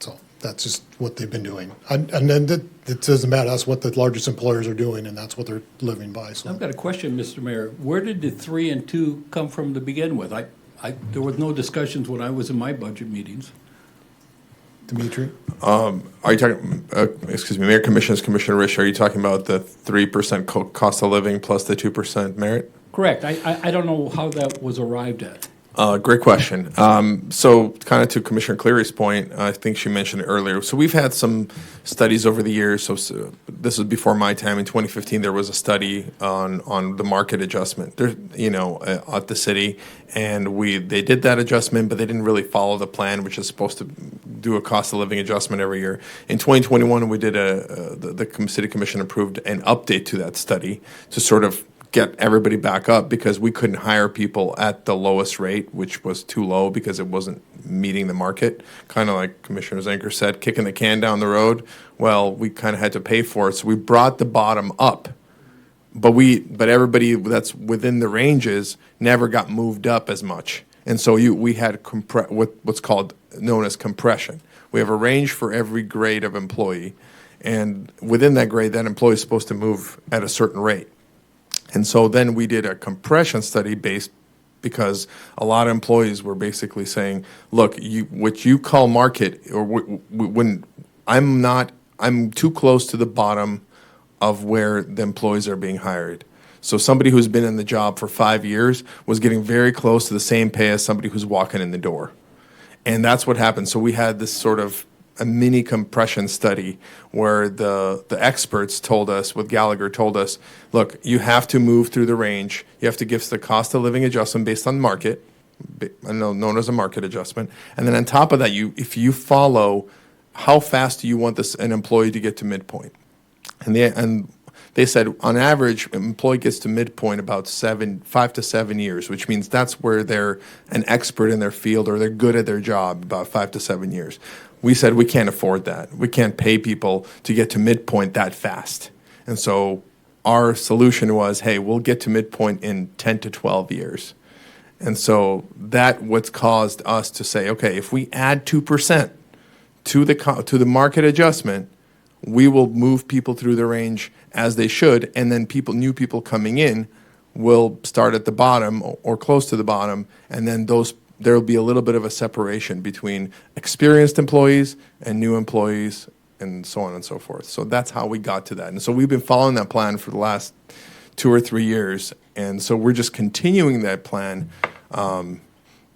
Speaker 1: So that's just what they've been doing. And then it doesn't matter, that's what the largest employers are doing, and that's what they're living by, so.
Speaker 5: I've got a question, Mr. Mayor. Where did the 3 and 2 come from to begin with? There was no discussions when I was in my budget meetings.
Speaker 1: Dimitri?
Speaker 10: Are you talking, excuse me, Mayor, Commissioners, Commissioner Risch, are you talking about the 3% cost of living plus the 2% merit?
Speaker 5: Correct. I don't know how that was arrived at.
Speaker 10: Great question. So kind of to Commissioner Cleary's point, I think she mentioned it earlier. So we've had some studies over the years. So this was before my time. In 2015, there was a study on the market adjustment, there, at the city. And they did that adjustment, but they didn't really follow the plan, which is supposed to do a cost of living adjustment every year. In 2021, we did the City Commission approved an update to that study to sort of get everybody back up, because we couldn't hire people at the lowest rate, which was too low because it wasn't meeting the market. Kind of like Commissioner Zinker said, kicking the can down the road. Well, we kind of had to pay for it. So we brought the bottom up but everybody that's within the ranges never got moved up as much. And so we had what's called known as compression. We have a range for every grade of employee, and within that grade, that employee is supposed to move at a certain rate. And so then we did a compression study because a lot of employees were basically saying, look, what you call market, or when I'm too close to the bottom of where the employees are being hired. So somebody who's been in the job for 5 years was getting very close to the same pay as somebody who's walking in the door. And that's what happened. So we had this sort of a mini compression study where the experts told us, what Gallagher told us, look, you have to move through the range. You have to give us the cost of living adjustment based on market, known as a market adjustment. And then on top of that, if you follow how fast do you want an employee to get to midpoint. And they said, on average, an employee gets to midpoint about 5 to 7 years, which means that's where they're an expert in their field or they're good at their job, about 5 to 7 years. We said we can't afford that. We can't pay people to get to midpoint that fast. And so our solution was, hey, we'll get to midpoint in 10 to 12 years. And so that what's caused us to say, okay, if we add 2% to the market adjustment, we will move people through the range as they should, and then new people coming in will start at the bottom or close to the bottom, and then there will be a little bit of a separation between experienced employees and new employees and so on and so forth. So that's how we got to that. And so we've been following that plan for the last 2 or 3 years, and so we're just continuing that plan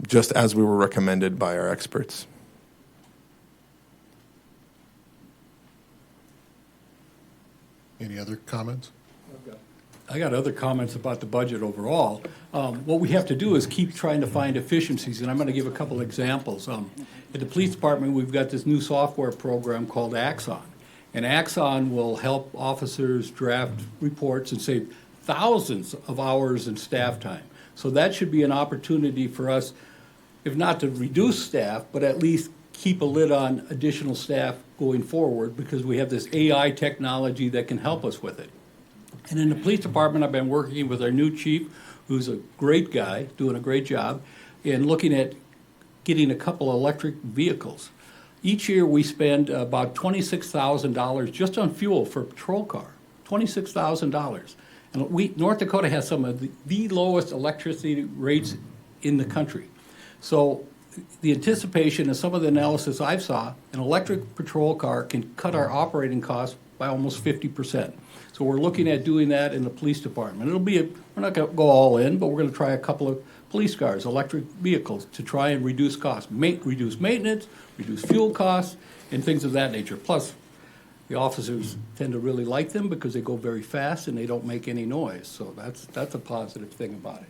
Speaker 10: just as we were recommended by our experts.
Speaker 1: Any other comments?
Speaker 5: I got other comments about the budget overall. What we have to do is keep trying to find efficiencies, and I'm going to give a couple examples. At the police department, we've got this new software program called Axon, and Axon will help officers draft reports and save thousands of hours in staff time. So that should be an opportunity for us, if not to reduce staff, but at least keep a lid on additional staff going forward, because we have this AI technology that can help us with it. And in the police department, I've been working with our new chief, who's a great guy, doing a great job, and looking at getting a couple electric vehicles. Each year, we spend about $26,000 just on fuel for a patrol car, $26,000. And North Dakota has some of the lowest electricity rates in the country. So the anticipation and some of the analysis I saw, an electric patrol car can cut our operating costs by almost 50%. So we're looking at doing that in the police department. We're not going to go all in, but we're going to try a couple of police cars, electric vehicles, to try and reduce costs, reduce maintenance, reduce fuel costs, and things of that nature. Plus, the officers tend to really like them because they go very fast and they don't make any noise. So that's a positive thing about it.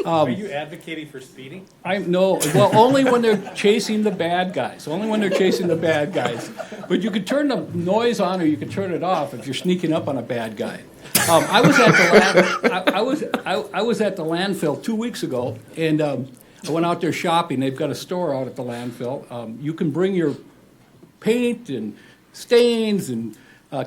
Speaker 9: Are you advocating for speeding?
Speaker 5: Only when they're chasing the bad guys. Only when they're chasing the bad guys. But you can turn the noise on or you can turn it off if you're sneaking up on a bad guy. I was at the landfill 2 weeks ago, and I went out there shopping. They've got a store out at the landfill. You can bring your paint and stains and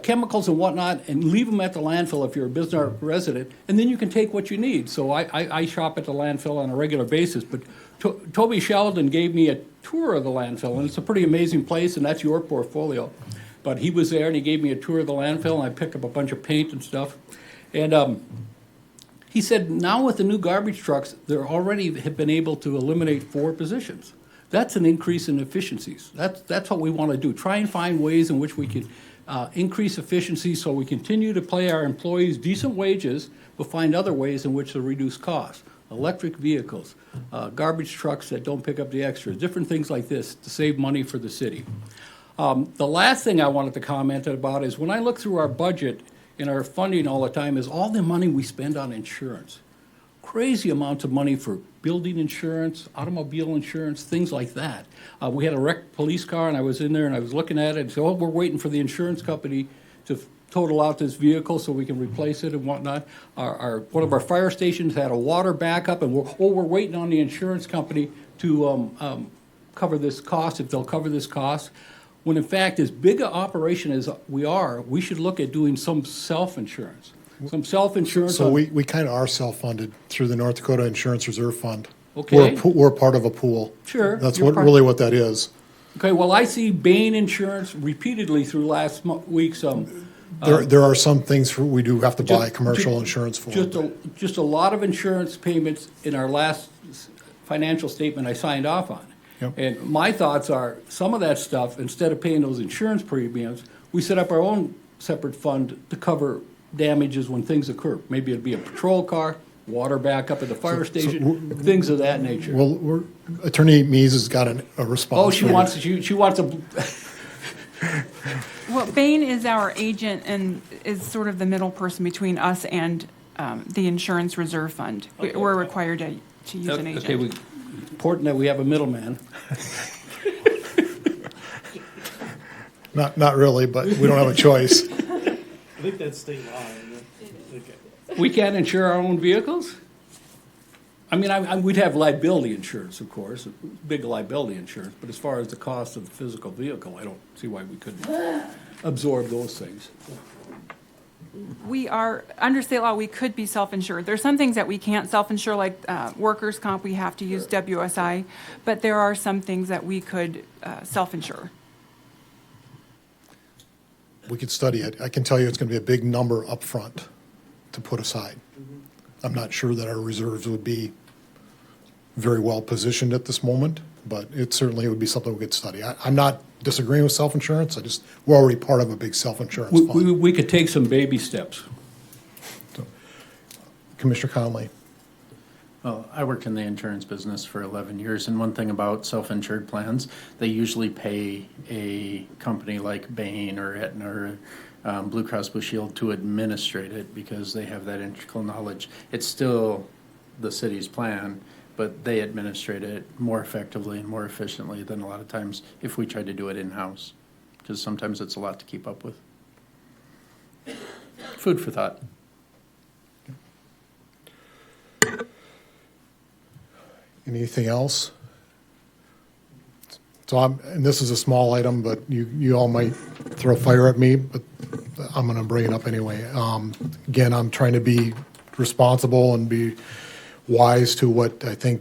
Speaker 5: chemicals and whatnot, and leave them at the landfill if you're a Bismarck resident, and then you can take what you need. So I shop at the landfill on a regular basis, but Toby Sheldon gave me a tour of the landfill, and it's a pretty amazing place, and that's your portfolio. But he was there, and he gave me a tour of the landfill, and I picked up a bunch of paint and stuff. And he said, now with the new garbage trucks, they already have been able to eliminate 4 positions. That's an increase in efficiencies. That's what we want to do. Try and find ways in which we can increase efficiency so we continue to pay our employees decent wages, but find other ways in which to reduce costs. Electric vehicles, garbage trucks that don't pick up the extras, different things like this to save money for the city. The last thing I wanted to comment about is when I look through our budget and our funding all the time is all the money we spend on insurance. Crazy amounts of money for building insurance, automobile insurance, things like that. We had a wrecked police car, and I was in there, and I was looking at it, and said, we're waiting for the insurance company to total out this vehicle so we can replace it and whatnot. One of our fire stations had a water backup, and we're waiting on the insurance company to cover this cost, if they'll cover this cost. When in fact, as big an operation as we are, we should look at doing some self-insurance. some self-insurance.
Speaker 1: So we kind of are self-funded through the North Dakota Insurance Reserve Fund.
Speaker 5: Okay.
Speaker 1: We're part of a pool.
Speaker 5: Sure,
Speaker 1: That's
Speaker 5: you're part-
Speaker 1: really what that is.
Speaker 5: Okay, well, I see Bain Insurance repeatedly through last week's,
Speaker 1: There are some things we do have to buy
Speaker 5: Just-
Speaker 1: commercial insurance for.
Speaker 5: just a lot of insurance payments in our last financial statement I signed off on.
Speaker 1: Yep.
Speaker 5: And my thoughts are, some of that stuff, instead of paying those insurance premiums, we set up our own separate fund to cover damages when things occur. Maybe it'd be a patrol car, water backup at the fire station, things of that nature.
Speaker 1: Well, Attorney Mees has got a response.
Speaker 5: Oh, she
Speaker 1: for you.
Speaker 5: wants a,
Speaker 14: Well, Bain is our agent and is sort of the middle person between us and the Insurance Reserve Fund. We're required to use an agent.
Speaker 5: okay, important that we have a middleman.
Speaker 1: Not really, but we don't have a choice.
Speaker 2: I think that's state law.
Speaker 5: We can't insure our own vehicles? I mean, we'd have liability insurance, of course, big liability insurance, but as far as the cost of the physical vehicle, I don't see why we couldn't absorb those things.
Speaker 14: We are, under state law, we could be self-insured. There's some things that we can't self-insure, like workers' comp, we have to use WSI, but there are some things that we could self-insure.
Speaker 1: We could study it. I can tell you it's going to be a big number up front to put aside. I'm not sure that our reserves would be very well positioned at this moment, but it certainly would be something we could study. I'm not disagreeing with self-insurance. We're already part of a big self-insurance fund.
Speaker 5: We could take some baby steps.
Speaker 1: Commissioner Conley.
Speaker 11: Well, I worked in the insurance business for 11 years, and one thing about self-insured plans, they usually pay a company like Bain or Aetna or Blue Cross Blue Shield to administrate it because they have that integral knowledge. It's still the city's plan, but they administrate it more effectively and more efficiently than a lot of times if we tried to do it in-house, because sometimes it's a lot to keep up with. Food for thought.
Speaker 1: Anything else? So and this is a small item, but you all might throw fire at me, but I'm going to bring it up anyway. Again, I'm trying to be responsible and be wise to what I think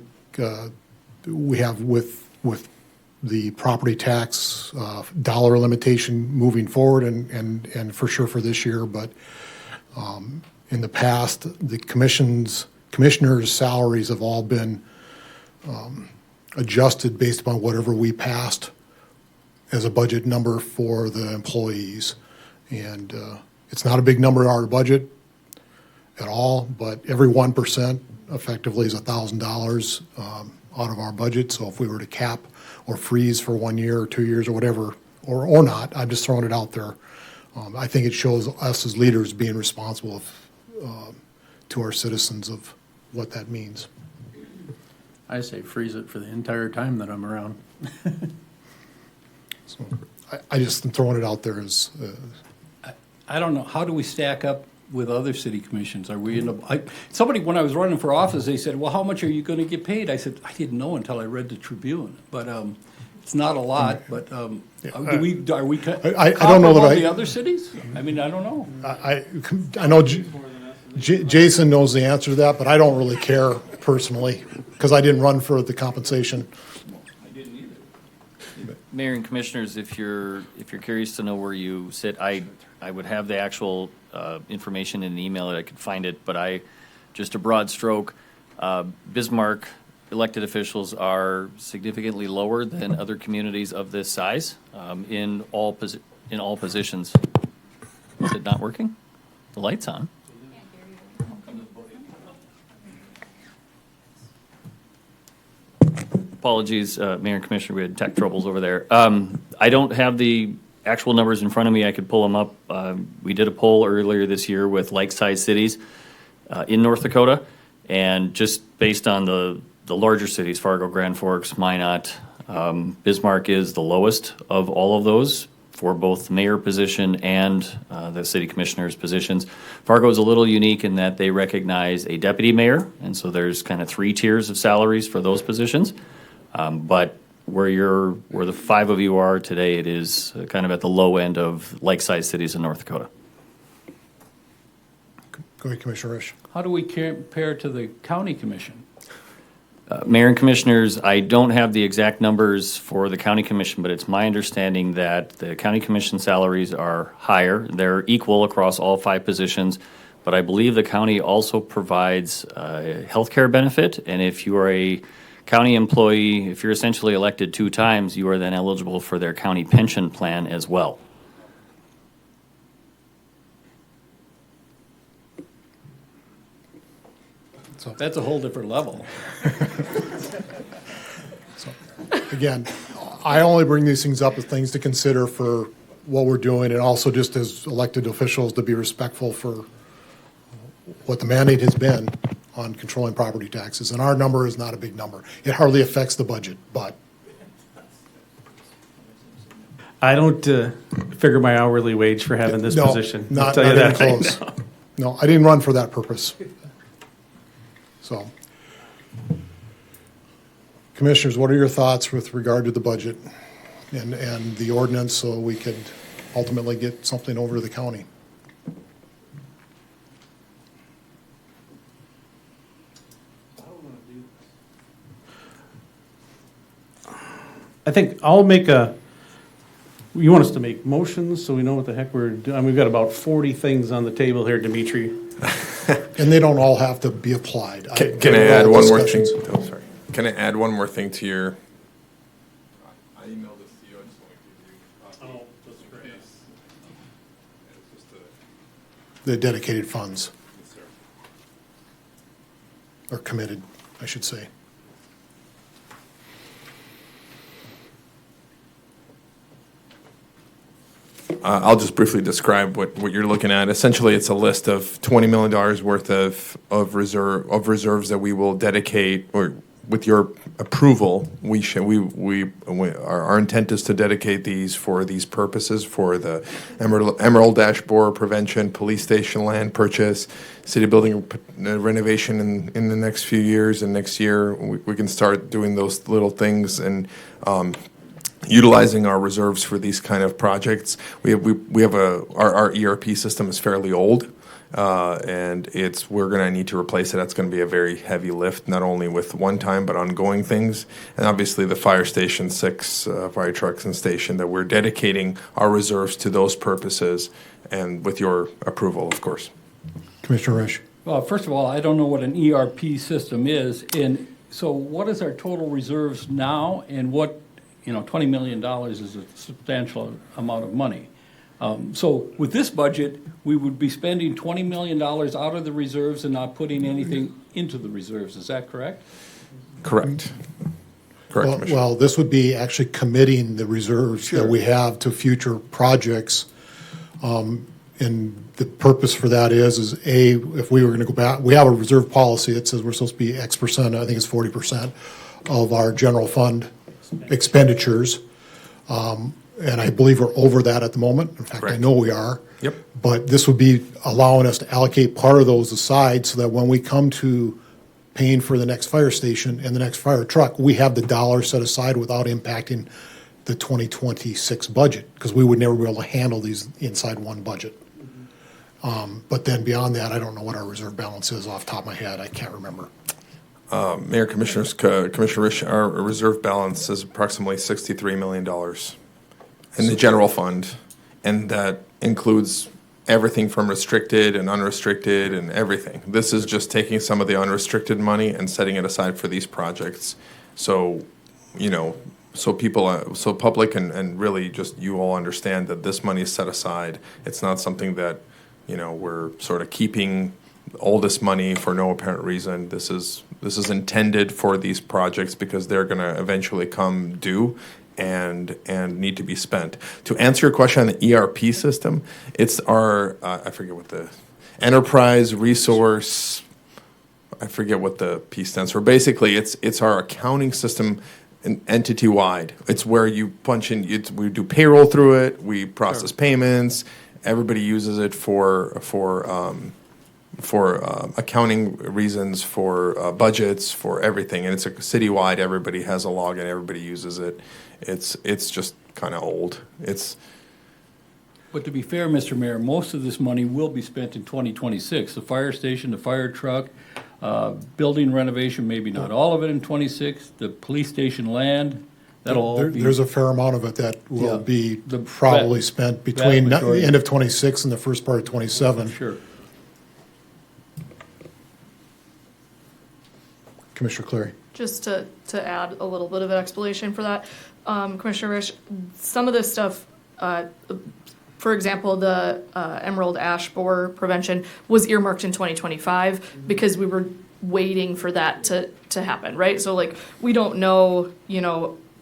Speaker 1: we have with the property tax dollar limitation moving forward, and for sure for this year. But in the past, the commissioners' salaries have all been adjusted based upon whatever we passed as a budget number for the employees. And it's not a big number in our budget at all, but every 1% effectively is $1,000 out of our budget. So if we were to cap or freeze for 1 year or 2 years or whatever, or not, I'm just throwing it out there. I think it shows us as leaders being responsible to our citizens of what that means.
Speaker 11: I say freeze it for the entire time that I'm around.
Speaker 1: So I just am throwing it out there as.
Speaker 5: I don't know, how do we stack up with other city commissions? Are we in the, somebody, when I was running for office, they said, well, how much are you gonna get paid? I said, I didn't know until I read the Tribune, but, it's not a lot, but, are we
Speaker 1: I don't know
Speaker 5: comparable
Speaker 1: that
Speaker 5: to the other cities? I mean, I don't know.
Speaker 1: I know Jason knows the answer to that, but I don't really care personally, because I didn't run for the compensation.
Speaker 15: Mayor and Commissioners, if you're curious to know where you sit, I would have the actual information in an email that I could find it, but just a broad stroke, Bismarck elected officials are significantly lower than other communities of this size in all positions. Is it not working? The light's on. Apologies, Mayor and Commissioner, we had tech troubles over there. I don't have the actual numbers in front of me. I could pull them up. We did a poll earlier this year with like-sized cities in North Dakota, and just based on the larger cities, Fargo, Grand Forks, Minot, Bismarck is the lowest of all of those for both the mayor position and the city commissioner's positions. Fargo is a little unique in that they recognize a deputy mayor, and so there's kind of 3 tiers of salaries for those positions. But where the 5 of you are today, it is kind of at the low end of like-sized cities in North Dakota.
Speaker 1: Go ahead, Commissioner Risch.
Speaker 5: How do we compare to the county commission?
Speaker 15: Mayor and Commissioners, I don't have the exact numbers for the county commission, but it's my understanding that the county commission salaries are higher. They're equal across all 5 positions, but I believe the county also provides a healthcare benefit, and if you are a county employee, if you're essentially elected 2 times, you are then eligible for their county pension plan as well.
Speaker 5: That's a whole different level.
Speaker 1: Again, I only bring these things up as things to consider for what we're doing, and also just as elected officials to be respectful for what the mandate has been on controlling property taxes. And our number is not a big number. It hardly affects the budget, but
Speaker 9: I don't figure my hourly wage for having this
Speaker 1: no,
Speaker 9: position. I'll
Speaker 1: not
Speaker 9: tell you
Speaker 1: even
Speaker 9: that right
Speaker 1: close.
Speaker 9: now.
Speaker 1: No, I didn't run for that purpose. So, Commissioners, what are your thoughts with regard to the budget and the ordinance so we could ultimately get something over to the county?
Speaker 9: I think I'll make a, you want us to make motions so we know what the heck we're doing? We've got about 40 things on the table here, Dimitri.
Speaker 1: And they don't all have to be applied.
Speaker 10: Can I add one more thing? Oh, sorry. Can I add one more thing to your? I emailed this to you. I just want to give you.
Speaker 9: Oh, that's great.
Speaker 1: The dedicated funds. Or committed, I should say.
Speaker 10: I'll just briefly describe what you're looking at. Essentially, it's a list of $20 million worth of reserves that we will dedicate, or with your approval, our intent is to dedicate these for these purposes, for the Emerald Ash Borer prevention, police station land purchase, city building renovation in the next few years, and next year we can start doing those little things and utilizing our reserves for these kind of projects. Our ERP system is fairly old, and we're going to need to replace it. That's going to be a very heavy lift, not only with one time but ongoing things. And obviously the fire station 6 fire trucks and station, that we're dedicating our reserves to those purposes, and with your approval, of course.
Speaker 1: Commissioner Risch.
Speaker 5: Well, first of all, I don't know what an ERP system is, and so what is our total reserves now, and what, $20 million is a substantial amount of money. So with this budget, we would be spending $20 million out of the reserves and not putting anything into the reserves. Is that correct?
Speaker 10: Correct. Correct,
Speaker 1: Well, this would be actually committing the reserves that we have to future projects. And the purpose for that is if we were going to go back, we have a reserve policy that says we're supposed to be X percent, I think it's 40% of our general fund expenditures. And I believe we're over that at the moment. In fact,
Speaker 10: Correct.
Speaker 1: I know we are.
Speaker 10: Yep.
Speaker 1: But this would be allowing us to allocate part of those aside so that when we come to paying for the next fire station and the next fire truck, we have the dollars set aside without impacting the 2026 budget, because we would never be able to handle these inside one budget. But then beyond that, I don't know what our reserve balance is off the top of my head. I can't remember.
Speaker 10: Mayor, Commissioners, Commissioner Risch, our reserve balance is approximately $63 million in the general fund, and that includes everything from restricted and unrestricted and everything. This is just taking some of the unrestricted money and setting it aside for these projects. So, so people, so public and really just you all understand that this money is set aside. It's not something that, we're sort of keeping all this money for no apparent reason. This is intended for these projects because they're going to eventually come due and need to be spent. To answer your question on the ERP system, it's our I forget what the enterprise resource. I forget what the P stands for. Basically, it's our accounting system, entity wide. It's where you punch in. We do payroll through it. We process payments. Everybody uses it for accounting reasons, for budgets, for everything, and it's a citywide. Everybody has a login. Everybody uses it. It's just kind of old.
Speaker 5: But to be fair, Mr. Mayor, most of this money will be spent in 2026. The fire station, the fire truck, building renovation, maybe not all of it in '26, the police station land, that'll all be.
Speaker 1: There's a fair amount of it that
Speaker 5: Yeah.
Speaker 1: will be
Speaker 5: The
Speaker 1: probably
Speaker 5: vast-
Speaker 1: spent between
Speaker 5: vast majority.
Speaker 1: the end of '26 and the first part of '27.
Speaker 5: Sure.
Speaker 1: Commissioner Cleary.
Speaker 12: Just to add a little bit of an explanation for that, Commissioner Risch, some of this stuff, for example, the emerald ash borer prevention was earmarked in 2025 because we were waiting for that to happen, right? So like, we don't know,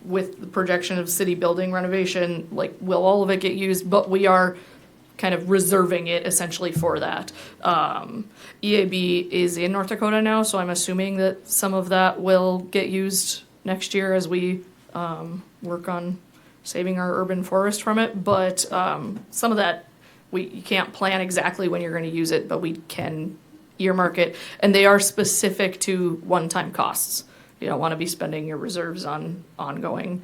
Speaker 12: with the projection of city building renovation, like, will all of it get used? But we are kind of reserving it essentially for that. EAB is in North Dakota now, so I'm assuming that some of that will get used next year as we work on saving our urban forest from it. But some of that, you can't plan exactly when you're going to use it, but we can earmark it. And they are specific to one-time costs. You don't want to be spending your reserves on ongoing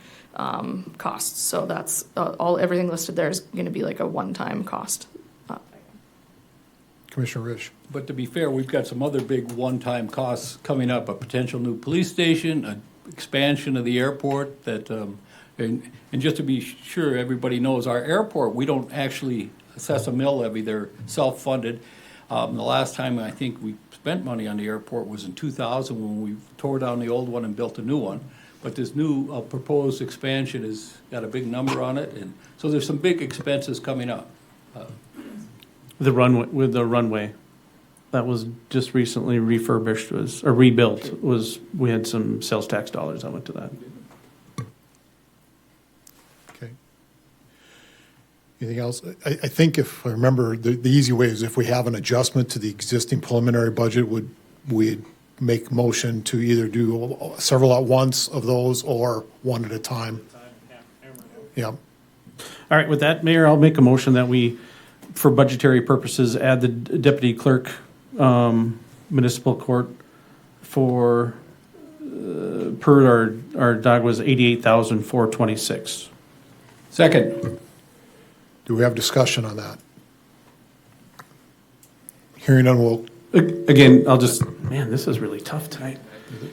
Speaker 12: costs. So that's everything listed there is going to be like a one-time cost.
Speaker 1: Commissioner Risch.
Speaker 5: But to be fair, we've got some other big one-time costs coming up, a potential new police station, an expansion of the airport that, and just to be sure everybody knows, our airport, we don't actually assess a mill levy, they're self-funded. The last time I think we spent money on the airport was in 2000 when we tore down the old one and built a new one. But this new proposed expansion has got a big number on it, and so there's some big expenses coming up.
Speaker 9: The runway that was just recently refurbished or rebuilt we had some sales tax dollars that went to that.
Speaker 1: Okay. Anything else? I think if I remember, the easy way is if we have an adjustment to the existing preliminary budget, we'd make motion to either do several at once of those or one at a time. Yeah.
Speaker 9: All right, with that, Mayor, I'll make a motion that we, for budgetary purposes, add the deputy clerk municipal court for, per our dog was 88,426.
Speaker 5: Second.
Speaker 1: Do we have discussion on that? Hearing none, we'll,
Speaker 9: Again, man, this is really tough tonight.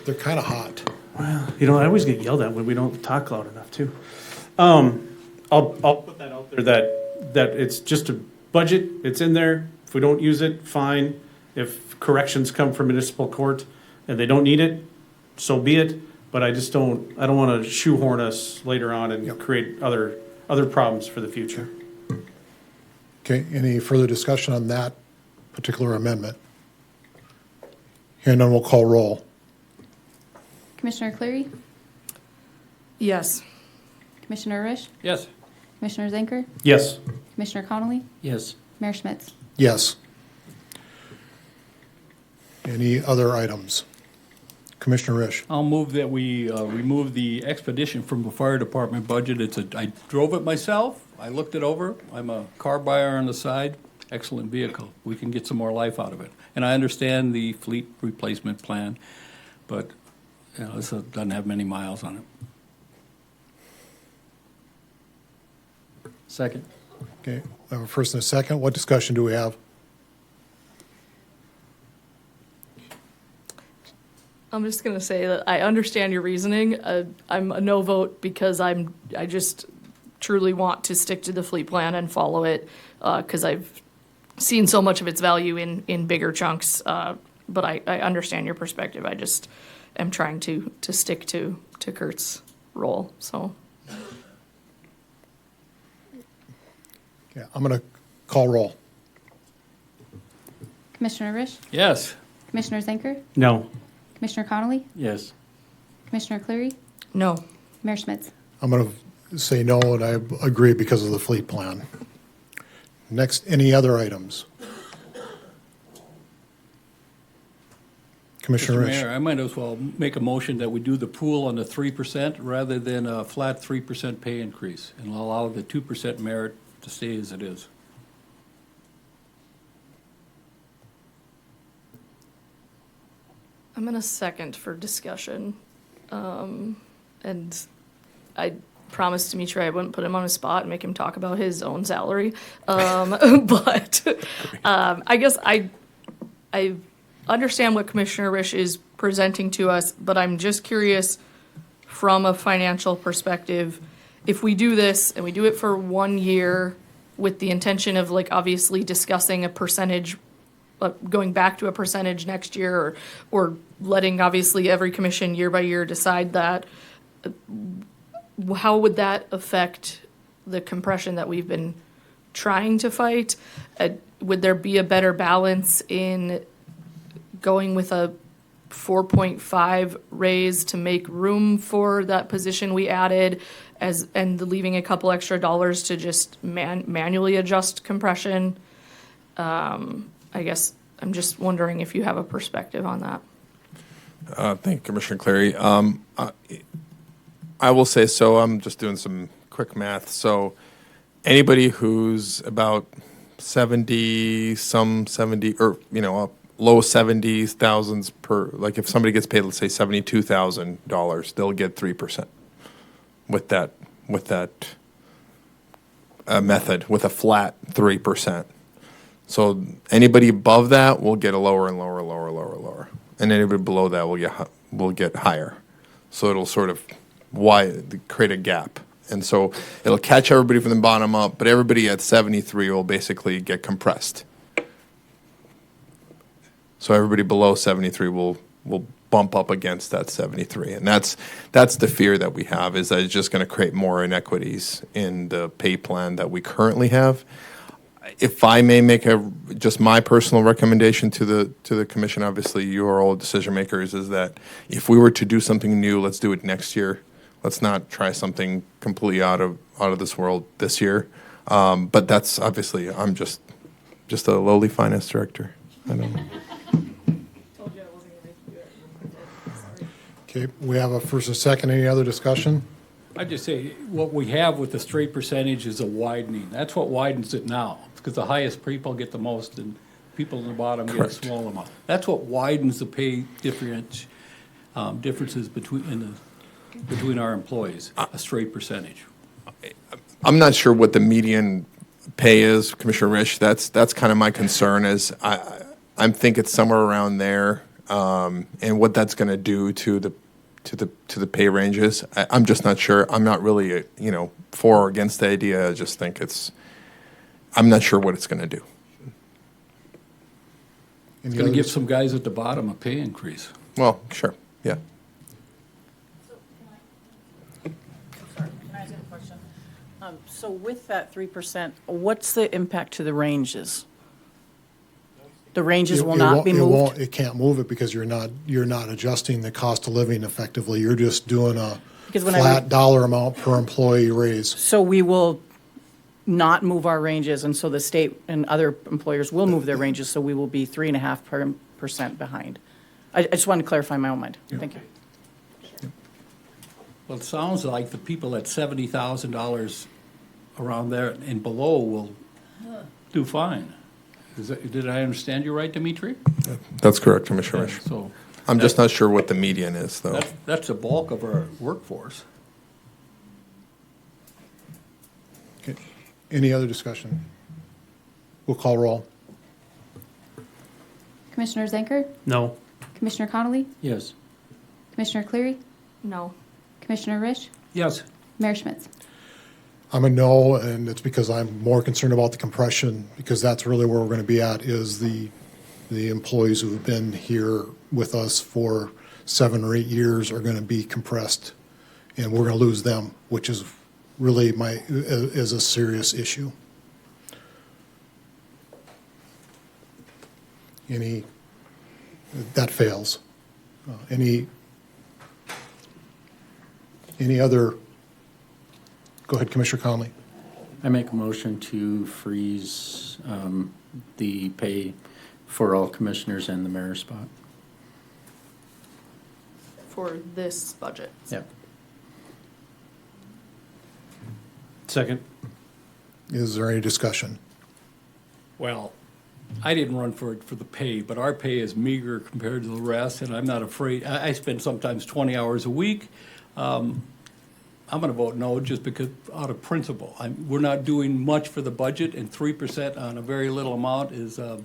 Speaker 1: they're kind of hot.
Speaker 9: Well, I always get yelled at when we don't talk loud enough, too. I'll put that out there that it's just a budget, it's in there. If we don't use it, fine. If corrections come from municipal court and they don't need it, so be it. But I don't want to shoehorn us later on and create other problems for the future.
Speaker 1: Okay, any further discussion on that particular amendment? Hearing none, we'll call roll.
Speaker 4: Commissioner Cleary?
Speaker 12: Yes.
Speaker 4: Commissioner Risch?
Speaker 5: Yes.
Speaker 4: Commissioner Zenker?
Speaker 9: Yes.
Speaker 4: Commissioner Connolly?
Speaker 5: Yes.
Speaker 4: Mayor Schmitz?
Speaker 1: Yes. Any other items? Commissioner Risch.
Speaker 5: I'll move that we remove the expedition from the fire department budget. I drove it myself. I looked it over. I'm a car buyer on the side. Excellent vehicle. We can get some more life out of it. And I understand the fleet replacement plan, but this doesn't have many miles on it. Second.
Speaker 1: Okay, I have a first and a second. What discussion do we have?
Speaker 12: I'm just going to say that I understand your reasoning. I'm a no vote because I just truly want to stick to the fleet plan and follow it because I've seen so much of its value in bigger chunks. But I understand your perspective. I just am trying to stick to Kurt's role. So.
Speaker 1: Yeah, I'm going to call roll.
Speaker 4: Commissioner Risch?
Speaker 5: Yes.
Speaker 4: Commissioner Zenker?
Speaker 9: No.
Speaker 4: Commissioner Connolly?
Speaker 5: Yes.
Speaker 4: Commissioner Cleary?
Speaker 12: No.
Speaker 4: Mayor Schmitz?
Speaker 1: I'm going to say no, and I agree because of the fleet plan. Next, any other items? Commissioner
Speaker 5: Mr.
Speaker 1: Risch.
Speaker 5: Mayor, I might as well make a motion that we do the pool on the 3% rather than a flat 3% pay increase and allow the 2% merit to stay as it is.
Speaker 12: I'm going to second for discussion. And I promised Dimitri I wouldn't put him on the spot and make him talk about his own salary. But I guess I understand what Commissioner Risch is presenting to us, but I'm just curious from a financial perspective, if we do this and we do it for 1 year with the intention of like obviously discussing a percentage, going back to a percentage next year, or letting obviously every commission year by year decide that, how would that affect the compression that we've been trying to fight? Would there be a better balance in going with a 4.5 raise to make room for that position we added, and leaving a couple extra dollars to just manually adjust compression? I guess I'm just wondering if you have a perspective on that.
Speaker 10: Thank you, Commissioner Cleary. I will say, so I'm just doing some quick math. So anybody who's about 70, or, low 70s, thousands per, like if somebody gets paid, let's say $72,000, they'll get 3% with that method, with a flat 3%. So anybody above that will get a lower and lower, and anybody below that will get higher. So it'll sort of create a gap, and so it'll catch everybody from the bottom up, but everybody at 73 will basically get compressed. So everybody below 73 will bump up against that 73, and that's the fear that we have, is that it's just going to create more inequities in the pay plan that we currently have. If I may make just my personal recommendation to the commission, obviously you are all decision makers, is that if we were to do something new, let's do it next year. Let's not try something completely out of this world this year. But that's obviously, I'm just a lowly finance director. I don't know.
Speaker 1: Okay, we have a first and second. Any other discussion?
Speaker 5: I'd just say, what we have with the straight percentage is a widening. That's what widens it now, because the highest people get the most, and people in the bottom get a small amount. That's what widens the pay differences between our employees, a straight percentage.
Speaker 10: I'm not sure what the median pay is, Commissioner Risch. That's kind of my concern. Is I think it's somewhere around there, and what that's going to do to the pay ranges. I'm just not sure. I'm not really for or against the idea. I just think I'm not sure what it's going to do.
Speaker 5: It's going to give some guys at the bottom a pay increase.
Speaker 10: Well, sure, yeah.
Speaker 13: Can I ask you a question? So with that 3%, what's the impact to the ranges? The ranges will not be moved?
Speaker 1: It can't move it because you're not adjusting the cost of living effectively. You're just doing a flat dollar amount per employee raise.
Speaker 13: So we will not move our ranges, and so the state and other employers will move their ranges, so we will be 3.5% behind. I just wanted to clarify my own mind.
Speaker 1: Yeah.
Speaker 13: Thank you.
Speaker 5: Well, it sounds like the people at $70,000 around there and below will do fine. Did I understand you right, Dimitri?
Speaker 10: That's correct, Commissioner Risch.
Speaker 5: So
Speaker 10: I'm just not sure what the median is, though.
Speaker 5: That's the bulk of our workforce.
Speaker 1: Okay. Any other discussion? We'll call roll.
Speaker 4: Commissioner Zanker?
Speaker 9: No.
Speaker 4: Commissioner Connolly?
Speaker 5: Yes.
Speaker 4: Commissioner Cleary?
Speaker 12: No.
Speaker 4: Commissioner Risch?
Speaker 5: Yes.
Speaker 4: Mayor Schmitz?
Speaker 1: I'm a no, and it's because I'm more concerned about the compression, because that's really where we're going to be at, is the employees who have been here with us for 7 or 8 years are going to be compressed, and we're going to lose them, which is really is a serious issue. That fails. Any other? Go ahead, Commissioner Conley.
Speaker 11: I make a motion to freeze the pay for all commissioners and the mayor's spot.
Speaker 12: For this budget.
Speaker 11: Yep.
Speaker 9: Second.
Speaker 1: Is there any discussion?
Speaker 5: Well, I didn't run for it for the pay, but our pay is meager compared to the rest, and I'm not afraid. I spend sometimes 20 hours a week. I'm going to vote no, just because, out of principle. We're not doing much for the budget, and 3% on a very little amount is not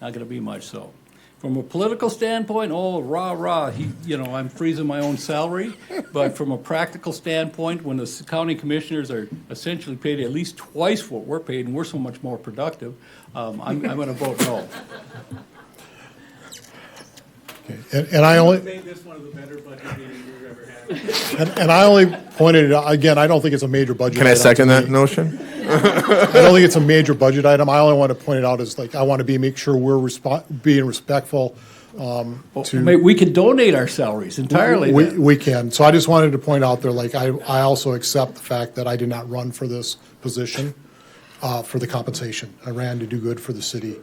Speaker 5: going to be much, so. From a political standpoint, oh, rah, I'm freezing my own salary. But from a practical standpoint, when the county commissioners are essentially paid at least twice what we're paid, and we're so much more productive, I'm going to vote no.
Speaker 1: Okay. And I only,
Speaker 9: Made this one of the better budget meetings we've ever had.
Speaker 1: and I only pointed it out, again, I don't think it's a major budget.
Speaker 10: Can I
Speaker 1: item
Speaker 10: second
Speaker 1: to
Speaker 10: that
Speaker 1: me.
Speaker 10: notion?
Speaker 1: I don't think it's a major budget item. I only want to point it out as like, I want to make sure we're being respectful to.
Speaker 5: We can donate our salaries entirely then.
Speaker 1: We can. So I just wanted to point out there, like, I also accept the fact that I did not run for this position for the compensation. I ran to do good for the city.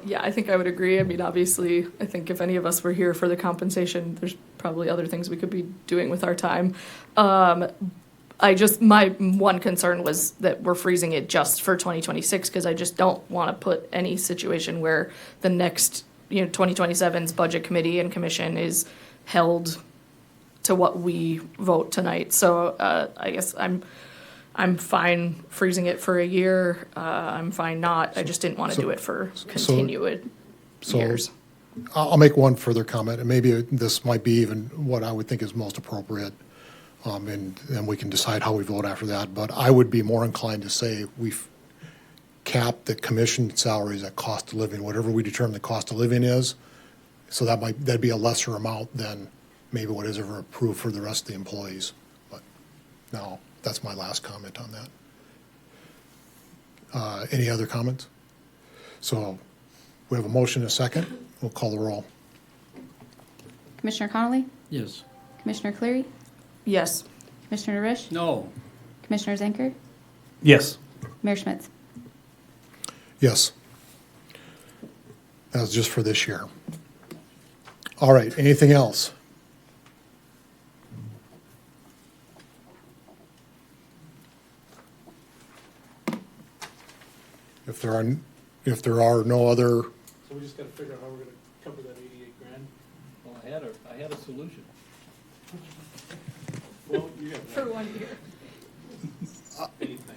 Speaker 12: Yeah, I think I would agree. I mean, obviously, I think if any of us were here for the compensation, there's probably other things we could be doing with our time. My one concern was that we're freezing it just for 2026, because I just don't want to put any situation where the next, 2027's budget committee and commission is held to what we vote tonight. So I guess I'm fine freezing it for a year. I'm fine not. I just didn't want to do it for continued years.
Speaker 1: I'll make one further comment, and maybe this might be even what I would think is most appropriate, and we can decide how we vote after that. But I would be more inclined to say we've capped the commission salaries at cost of living, whatever we determine the cost of living is. So that'd be a lesser amount than maybe what is ever approved for the rest of the employees. But no. That's my last comment on that. Any other comments? So we have a motion and a second. We'll call the roll.
Speaker 4: Commissioner Connolly?
Speaker 5: Yes.
Speaker 4: Commissioner Cleary?
Speaker 12: Yes.
Speaker 4: Commissioner Risch?
Speaker 5: No.
Speaker 4: Commissioner Zenker?
Speaker 9: Yes.
Speaker 4: Mayor Schmitz?
Speaker 1: Yes. That's just for this year. All right, anything else? If there are no other,
Speaker 9: So we just gotta figure out how we're gonna cover that 88 grand.
Speaker 5: Well, I had a solution.
Speaker 9: Well, you got
Speaker 12: For 1 year.
Speaker 9: anything.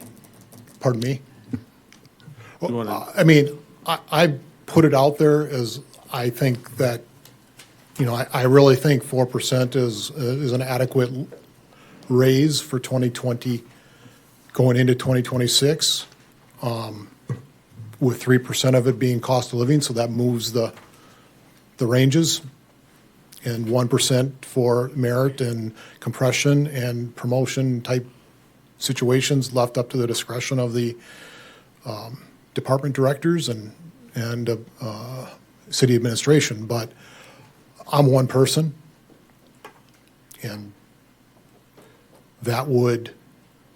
Speaker 1: pardon me?
Speaker 9: You wanna-
Speaker 1: I mean, I put it out there as I think that, I really think 4% is an adequate raise for 2020, going into 2026. With 3% of it being cost of living, so that moves the ranges, and 1% for merit and compression and promotion type situations left up to the discretion of the department directors and city administration. But I'm one person, and that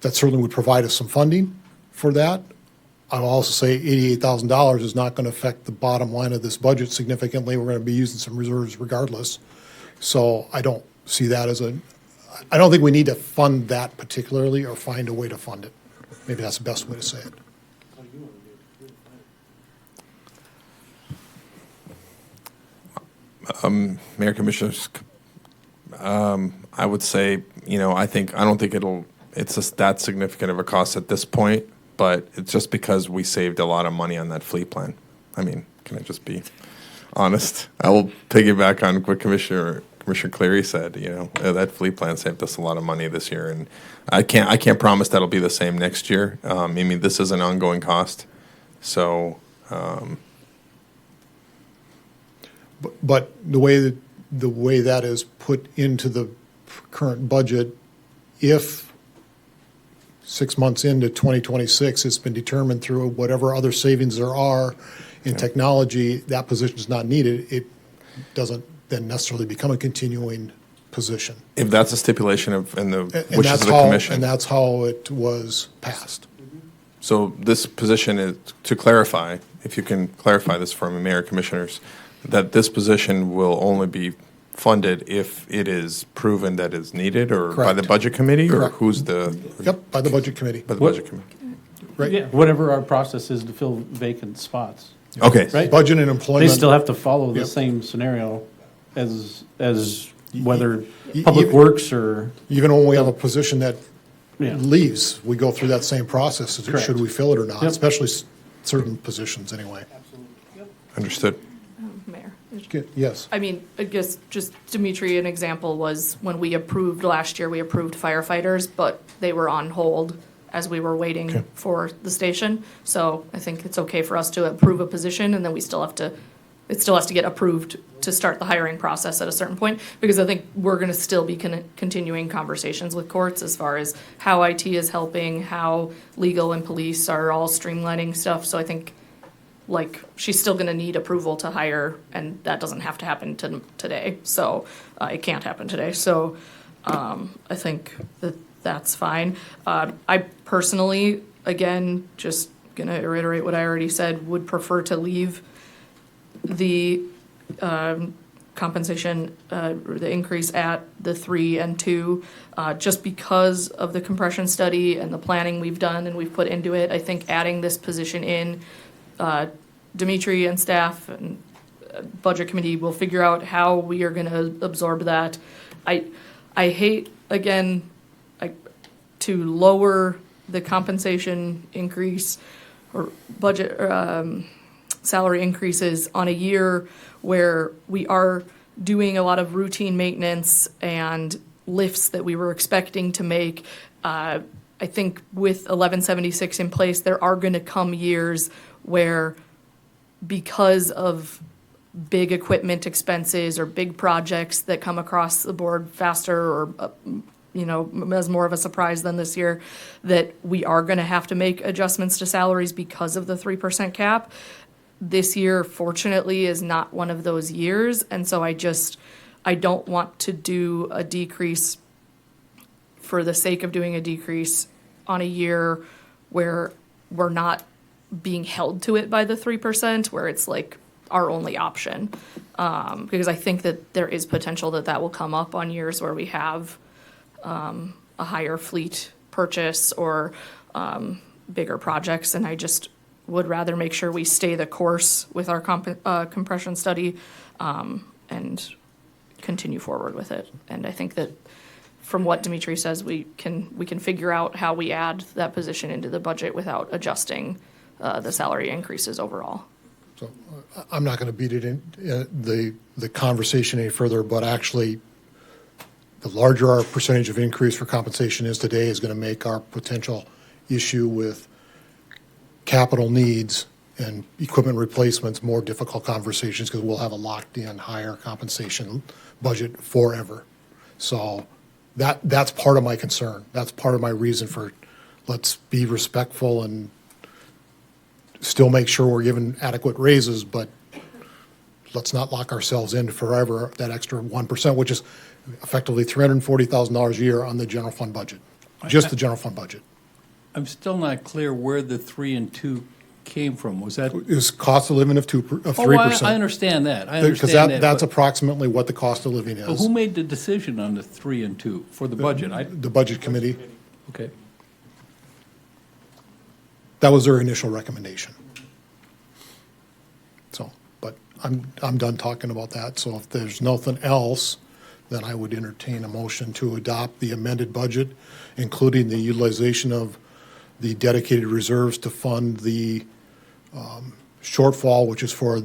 Speaker 1: certainly would provide us some funding for that. I'll also say $88,000 is not going to affect the bottom line of this budget significantly. We're going to be using some reserves regardless. So I don't see that I don't think we need to fund that particularly or find a way to fund it. Maybe that's the best way to say it.
Speaker 10: Mayor, Commissioners, I would say, I don't think it's just that significant of a cost at this point, but it's just because we saved a lot of money on that fleet plan. I mean, can I just be honest? I will piggyback on what Commissioner Cleary said. That fleet plan saved us a lot of money this year, and I can't promise that'll be the same next year. This is an ongoing cost, so.
Speaker 1: But the way that is put into the current budget, if 6 months into 2026, it's been determined through whatever other savings there are in technology, that position is not needed, it doesn't then necessarily become a continuing position.
Speaker 10: If that's a stipulation of,
Speaker 1: And
Speaker 10: which is
Speaker 1: that's
Speaker 10: the
Speaker 1: how-
Speaker 10: commission.
Speaker 1: And that's how it was passed.
Speaker 10: So this position is, to clarify, if you can clarify this for me, Mayor, Commissioners, that this position will only be funded if it is proven that is needed, or by
Speaker 1: Correct.
Speaker 10: the Budget Committee, or
Speaker 1: Correct.
Speaker 10: who's the?
Speaker 1: Yep, by the Budget Committee.
Speaker 10: By the
Speaker 9: What-
Speaker 10: Budget Committee.
Speaker 1: Right.
Speaker 9: Yeah, whatever our process is to fill vacant spots.
Speaker 10: Okay.
Speaker 9: Right?
Speaker 1: Budget and
Speaker 9: They
Speaker 1: employment.
Speaker 9: still have to follow the
Speaker 1: Yep.
Speaker 9: same scenario as whether
Speaker 1: E-
Speaker 9: Public
Speaker 1: even-
Speaker 9: Works or,
Speaker 1: Even when we have a position that
Speaker 9: yeah.
Speaker 1: leaves, we go through that same process.
Speaker 9: Correct.
Speaker 1: Should we fill it or not,
Speaker 9: Yep.
Speaker 1: especially certain positions anyway.
Speaker 10: Understood.
Speaker 12: Mayor.
Speaker 1: Good. Yes.
Speaker 12: I mean, I guess just Dimitri, an example was when we approved last year, we approved firefighters, but they were on hold as we were waiting
Speaker 1: Okay.
Speaker 12: for the station. So I think it's okay for us to approve a position and then we still have to, it still has to get approved to start the hiring process at a certain point. Because I think we're gonna still be continuing conversations with courts as far as how IT is helping, how legal and police are all streamlining stuff. So I think like she's still going to need approval to hire, and that doesn't have to happen today. So it can't happen today. So I think that that's fine. I personally, again, just going to reiterate what I already said, would prefer to leave the compensation, or the increase at the 3 and 2, just because of the compression study and the planning we've done and we've put into it. I think adding this position in, Dimitri and staff and budget committee will figure out how we are going to absorb that. I hate, again, to lower the compensation increase or budget salary increases on a year where we are doing a lot of routine maintenance and lifts that we were expecting to make. I think with 1176 in place, there are going to come years where, because of big equipment expenses or big projects that come across the board faster or, as more of a surprise than this year, that we are going to have to make adjustments to salaries because of the 3% cap. This year, fortunately, is not one of those years. And so I don't want to do a decrease for the sake of doing a decrease on a year where we're not being held to it by the 3%, where it's like our only option. Because I think that there is potential that will come up on years where we have a higher fleet purchase or bigger projects. And I just would rather make sure we stay the course with our compression study and continue forward with it. And I think that from what Dimitri says, we can figure out how we add that position into the budget without adjusting the salary increases overall.
Speaker 1: So I'm not going to beat it in the conversation any further, but actually, the larger our percentage of increase for compensation is today is going to make our potential issue with capital needs and equipment replacements more difficult conversations because we'll have a locked-in higher compensation budget forever. So that's part of my concern. That's part of my reason for let's be respectful and still make sure we're giving adequate raises, but let's not lock ourselves in forever that extra 1%, which is effectively $340,000 a year on the general fund budget, just the general fund budget.
Speaker 5: I'm still not clear where the 3 and 2 came from. Was that?
Speaker 1: It was cost of living of 3%.
Speaker 5: Oh, I understand that. I
Speaker 1: Because
Speaker 5: understand that.
Speaker 1: that's
Speaker 5: but-
Speaker 1: approximately what the cost of living
Speaker 5: but
Speaker 1: is.
Speaker 5: who made the decision on the 3 and 2 for the budget?
Speaker 1: The budget committee,
Speaker 5: Okay.
Speaker 1: that was their initial recommendation. So, but I'm done talking about that. So if there's nothing else, then I would entertain a motion to adopt the amended budget, including the utilization of the dedicated reserves to fund the shortfall, which is for, I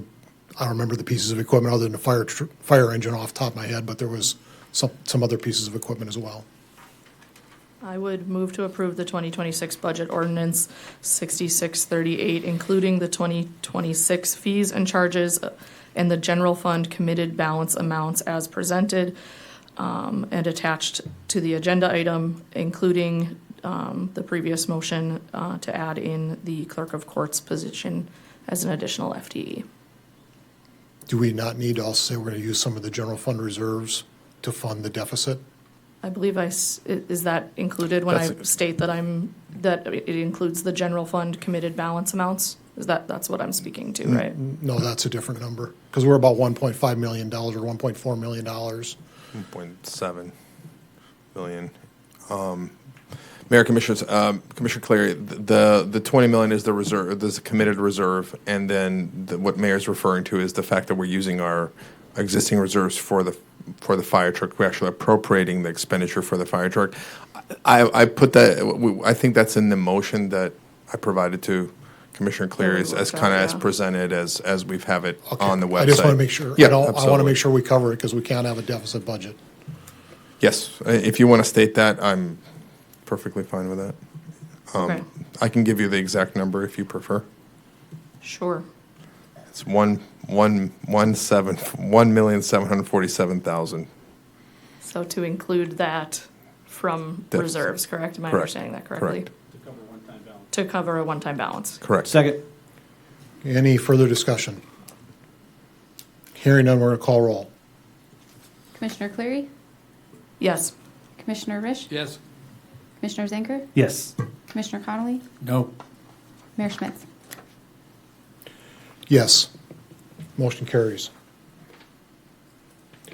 Speaker 1: don't remember the pieces of equipment other than the fire engine off the top of my head, but there was some other pieces of equipment as well.
Speaker 12: I would move to approve the 2026 budget ordinance 6638, including the 2026 fees and charges and the general fund committed balance amounts as presented, and attached to the agenda item, including the previous motion to add in the clerk of courts position as an additional FTE.
Speaker 1: Do we not need to also say we're going to use some of the general fund reserves to fund the deficit?
Speaker 12: I believe is that included when I state that that it includes the general fund committed balance amounts? That's what I'm speaking to, right?
Speaker 1: No, that's a different number, because we're about $1.5 million or $1.4 million.
Speaker 10: 1.7 million. Mayor, Commissioners, Commissioner Cleary, the 20 million is the reserve, there's a committed reserve, and then what Mayor's referring to is the fact that we're using our existing reserves for the fire truck. We're actually appropriating the expenditure for the fire truck. I put that, I think that's in the motion that I provided to Commissioner Cleary as kind of as presented as we've have it on the website.
Speaker 1: I just want to make sure.
Speaker 10: Yeah,
Speaker 1: I want to
Speaker 10: absolutely.
Speaker 1: make sure we cover it because we can't have a deficit budget.
Speaker 10: Yes, if you want to state that, I'm perfectly fine with that.
Speaker 12: Okay.
Speaker 10: I can give you the exact number if you prefer.
Speaker 12: Sure.
Speaker 10: It's 1,747,000.
Speaker 12: So to include that from
Speaker 10: Deficit.
Speaker 12: reserves, correct? Am I
Speaker 10: Correct.
Speaker 12: understanding that correctly?
Speaker 10: Correct.
Speaker 12: To cover a one-time balance.
Speaker 10: Correct.
Speaker 9: Second.
Speaker 1: Any further discussion? Hearing none, we're going to call roll.
Speaker 4: Commissioner Cleary?
Speaker 12: Yes.
Speaker 4: Commissioner Risch?
Speaker 5: Yes.
Speaker 4: Commissioner Zanker?
Speaker 9: Yes.
Speaker 4: Commissioner Connolly?
Speaker 5: No.
Speaker 4: Mayor Schmitz?
Speaker 1: Yes. Motion carries.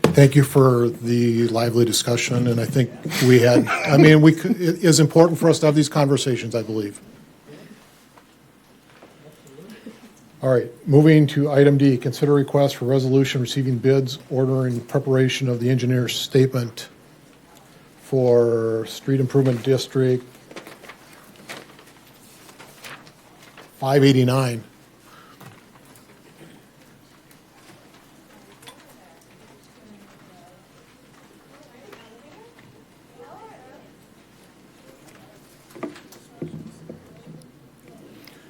Speaker 1: Thank you for the lively discussion, and I think we had, it is important for us to have these conversations, I believe. All right, moving to item D, consider request for resolution receiving bids, ordering preparation of the engineer's statement for Street Improvement District 589.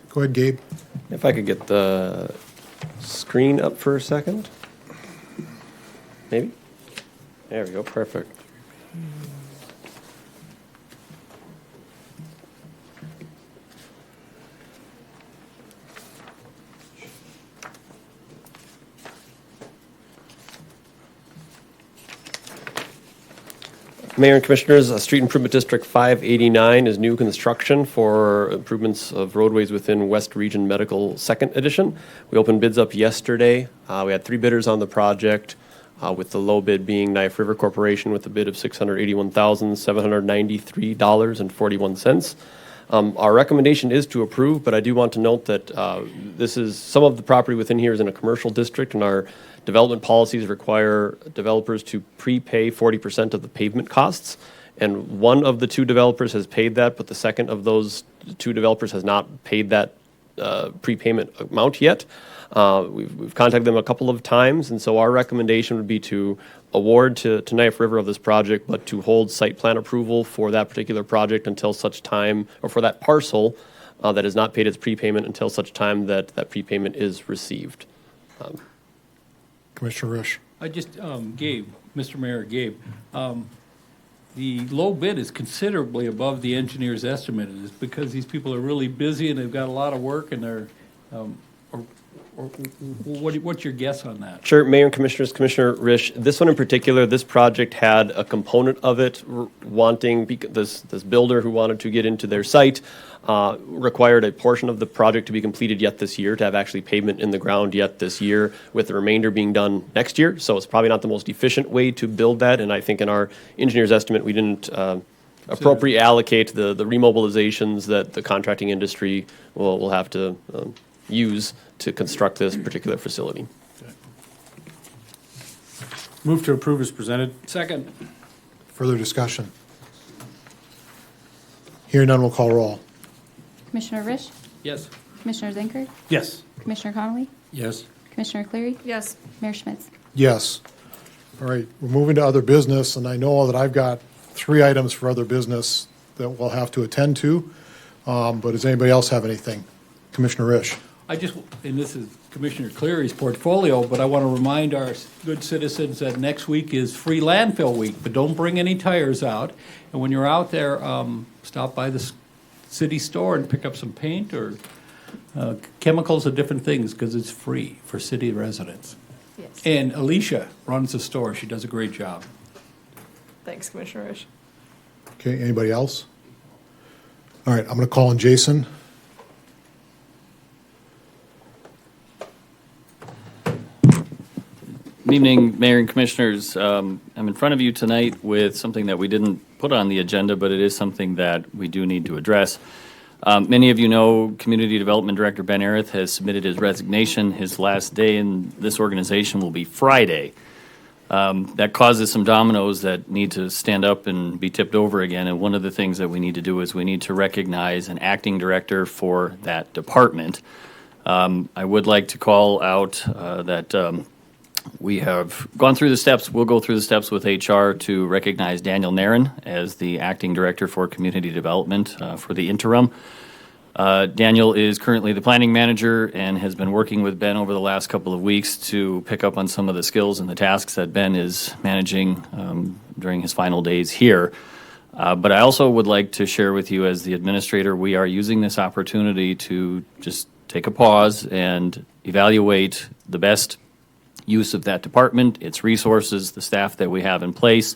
Speaker 1: Go ahead, Gabe.
Speaker 16: If I could get the screen up for a second. Maybe? There we go, perfect. Mayor and Commissioners, Street Improvement District 589 is new construction for improvements of roadways within West Region Medical Second Edition. We opened bids up yesterday. We had 3 bidders on the project, with the low bid being Knife River Corporation with a bid of $681,793.41. Our recommendation is to approve, but I do want to note that this is, some of the property within here is in a commercial district, and our development policies require developers to prepay 40% of the pavement costs. And one of the 2 developers has paid that, but the second of those 2 developers has not paid that prepayment amount yet. We've contacted them a couple of times, and so our recommendation would be to award to Knife River of this project, but to hold site plan approval for that particular project until such time, or for that parcel that has not paid its prepayment until such time that that prepayment is received.
Speaker 1: Commissioner Risch.
Speaker 5: I just, Gabe, Mr. Mayor, Gabe, the low bid is considerably above the engineer's estimate. Is because these people are really busy and they've got a lot of work and they're, what's your guess on that?
Speaker 16: Sure, Mayor and Commissioners, Commissioner Risch, this one in particular, this project had a component of it wanting, this builder who wanted to get into their site required a portion of the project to be completed yet this year, to have actually pavement in the ground yet this year, with the remainder being done next year. So it's probably not the most efficient way to build that, and I think in our engineer's estimate, we didn't appropriately allocate the remobilizations that the contracting industry will have to use to construct this particular facility.
Speaker 9: Move to approve as presented.
Speaker 5: Second.
Speaker 1: Further discussion? Hearing none, we'll call roll.
Speaker 4: Commissioner Risch?
Speaker 5: Yes.
Speaker 4: Commissioner Zanker?
Speaker 9: Yes.
Speaker 4: Commissioner Connolly?
Speaker 5: Yes.
Speaker 4: Commissioner Cleary?
Speaker 12: Yes.
Speaker 4: Mayor Schmitz?
Speaker 1: Yes. All right, we're moving to other business, and I know that I've got 3 items for other business that we'll have to attend to. But does anybody else have anything? Commissioner Risch.
Speaker 5: I just, and this is Commissioner Cleary's portfolio, but I want to remind our good citizens that next week is free landfill week, but don't bring any tires out. And when you're out there, stop by the city store and pick up some paint or chemicals or different things, because it's free for city residents.
Speaker 12: Yes.
Speaker 5: And Alicia runs the store. She does a great job.
Speaker 12: Thanks, Commissioner Risch.
Speaker 1: Okay, anybody else? All right, I'm going to call on Jason.
Speaker 15: Good evening, Mayor and Commissioners. I'm in front of you tonight with something that we didn't put on the agenda, but it is something that we do need to address. Many of you know Community Development Director Ben Arith has submitted his resignation. His last day in this organization will be Friday. That causes some dominoes that need to stand up and be tipped over again. And one of the things that we need to do is we need to recognize an acting director for that department. I would like to call out that we have gone through the steps. We'll go through the steps with HR to recognize Daniel Nairn as the acting director for community development for the interim. Daniel is currently the planning manager and has been working with Ben over the last couple of weeks to pick up on some of the skills and the tasks that Ben is managing during his final days here. But I also would like to share with you as the administrator, we are using this opportunity to just take a pause and evaluate the best use of that department, its resources, the staff that we have in place.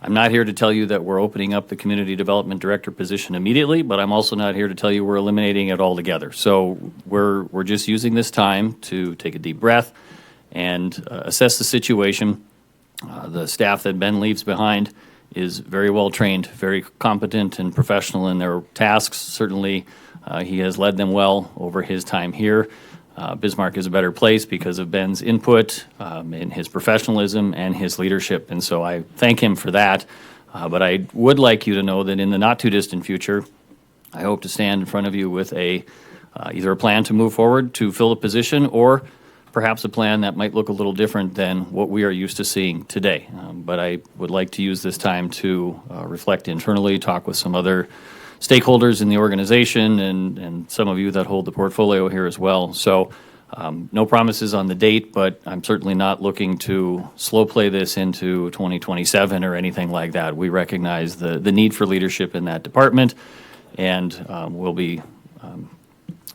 Speaker 15: I'm not here to tell you that we're opening up the community development director position immediately, but I'm also not here to tell you we're eliminating it altogether. So we're just using this time to take a deep breath and assess the situation. The staff that Ben leaves behind is very well trained, very competent and professional in their tasks. Certainly, he has led them well over his time here. Bismarck is a better place because of Ben's input and his professionalism and his leadership, and so I thank him for that. But I would like you to know that in the not-too-distant future, I hope to stand in front of you with either a plan to move forward to fill a position or perhaps a plan that might look a little different than what we are used to seeing today. But I would like to use this time to reflect internally, talk with some other stakeholders in the organization and some of you that hold the portfolio here as well. So no promises on the date, but I'm certainly not looking to slow play this into 2027 or anything like that. We recognize the need for leadership in that department, and we'll be